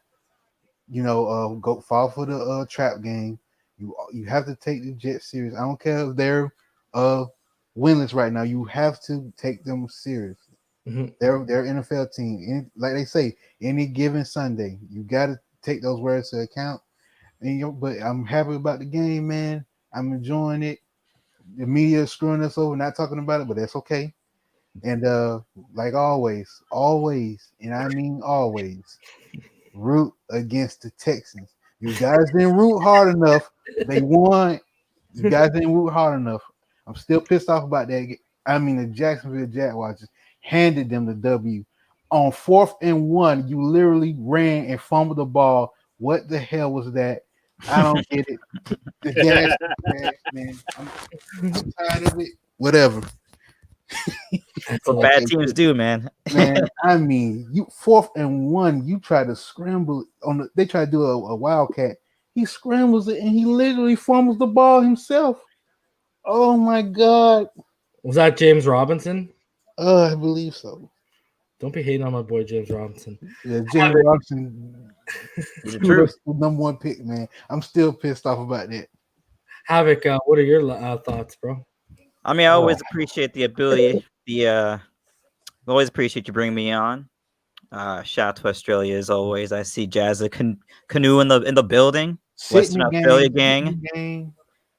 go fall for the trap game. You have to take the Jets serious. I don't care if they're winless right now. You have to take them serious. They're NFL team. Like they say, any given Sunday, you got to take those words to account. But I'm happy about the game, man. I'm enjoying it. The media is screwing us over, not talking about it, but that's okay. And like always, and I mean always, root against the Texans. You guys didn't root hard enough. They won. You guys didn't root hard enough. I'm still pissed off about that. I mean, the Jacksonville Jaguars handed them the W. On 4th and 1, you literally ran and fumbled the ball. What the hell was that? I don't get it. The gas, man. I'm tired of it. Whatever. That's what bad teams do, man. Man, I mean, you 4th and 1, you try to scramble they try to do a wildcat. He scrambles it and he literally fumbles the ball himself. Oh my God. Was that James Robinson? I believe so. Don't be hating on my boy James Robinson. Yeah, James Robinson. Number 1 pick, man. I'm still pissed off about that. Havoc, what are your thoughts, bro? I mean, I always appreciate the ability. Always appreciate you bringing me on. Shout out to Australia as always. I see Jazz Canoe in the building. Western Australia gang.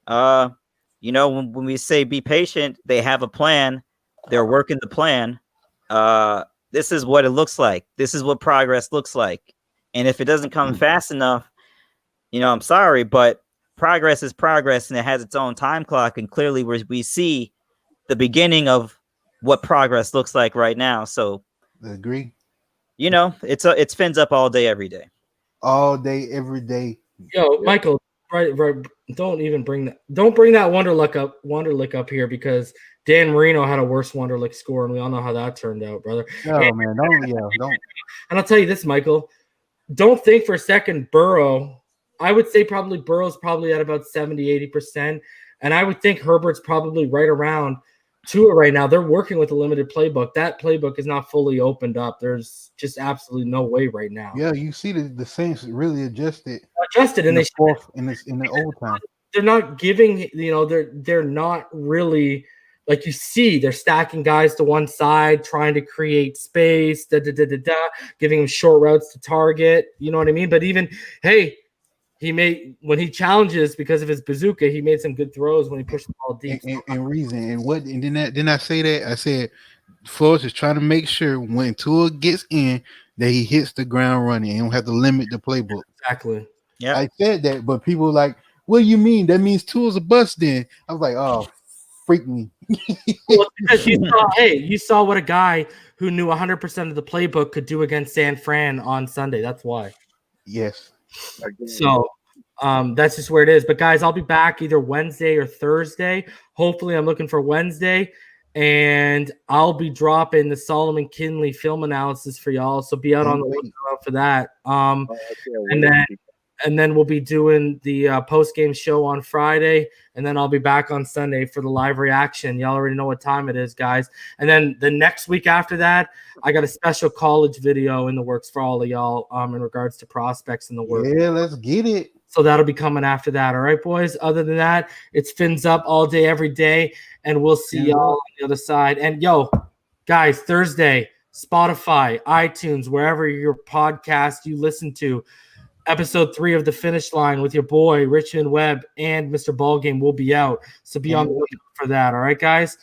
When we say be patient, they have a plan. They're working the plan. This is what it looks like. This is what progress looks like. And if it doesn't come fast enough, I'm sorry, but progress is progress and it has its own time clock. And clearly we see the beginning of what progress looks like right now. So I agree. It's fins up all day, every day. All day, every day. Yo, Michael, Right. Don't even bring that. Don't bring that Wonderlick up here because Dan Marino had a worse Wonderlick score, and we all know how that turned out, brother. Oh man, don't. And I'll tell you this, Michael. Don't think for a second Burrow. I would say probably Burrow's probably at about 70-80%, and I would think Herbert's probably right around to it right now. They're working with a limited playbook. That playbook is not fully opened up. There's just absolutely no way right now. Yeah, you see the Saints really adjusted And they fourth in the overtime. They're not giving, they're not really like you see they're stacking guys to one side, trying to create space, giving them short routes to target. You know what I mean? But even when he challenges because of his bazooka, he made some good throws when he pushed the ball deep. And then I say that I said Flores is trying to make sure when Tua gets in that he hits the ground running and don't have to limit the playbook. Exactly. Yeah, I said that, but people were like, what do you mean? That means Tua's a bust then. I was like, oh, freak me. Well, because you saw what a guy who knew 100% of the playbook could do against San Fran on Sunday. That's why. Yes. So that's just where it is. But guys, I'll be back either Wednesday or Thursday. Hopefully, I'm looking for Wednesday, and I'll be dropping the Solomon Kinley film analysis for y'all. So be out on the lookout for that. And then we'll be doing the post-game show on Friday, and then I'll be back on Sunday for the live reaction. Y'all already know what time it is, guys. And then the next week after that, I got a special college video in the works for all of y'all in regards to prospects in the work. Yeah, let's get it. So that'll be coming after that. All right, boys? Other than that, it's Fins Up all day, every day, and we'll see y'all on the other side. And, guys, Thursday, Spotify, iTunes, wherever your podcast you listen to, Episode 3 of The Finish Line with your boy, Richmond Webb, and Mr. Ballgame will be out. So be on the lookout for that. All right, guys?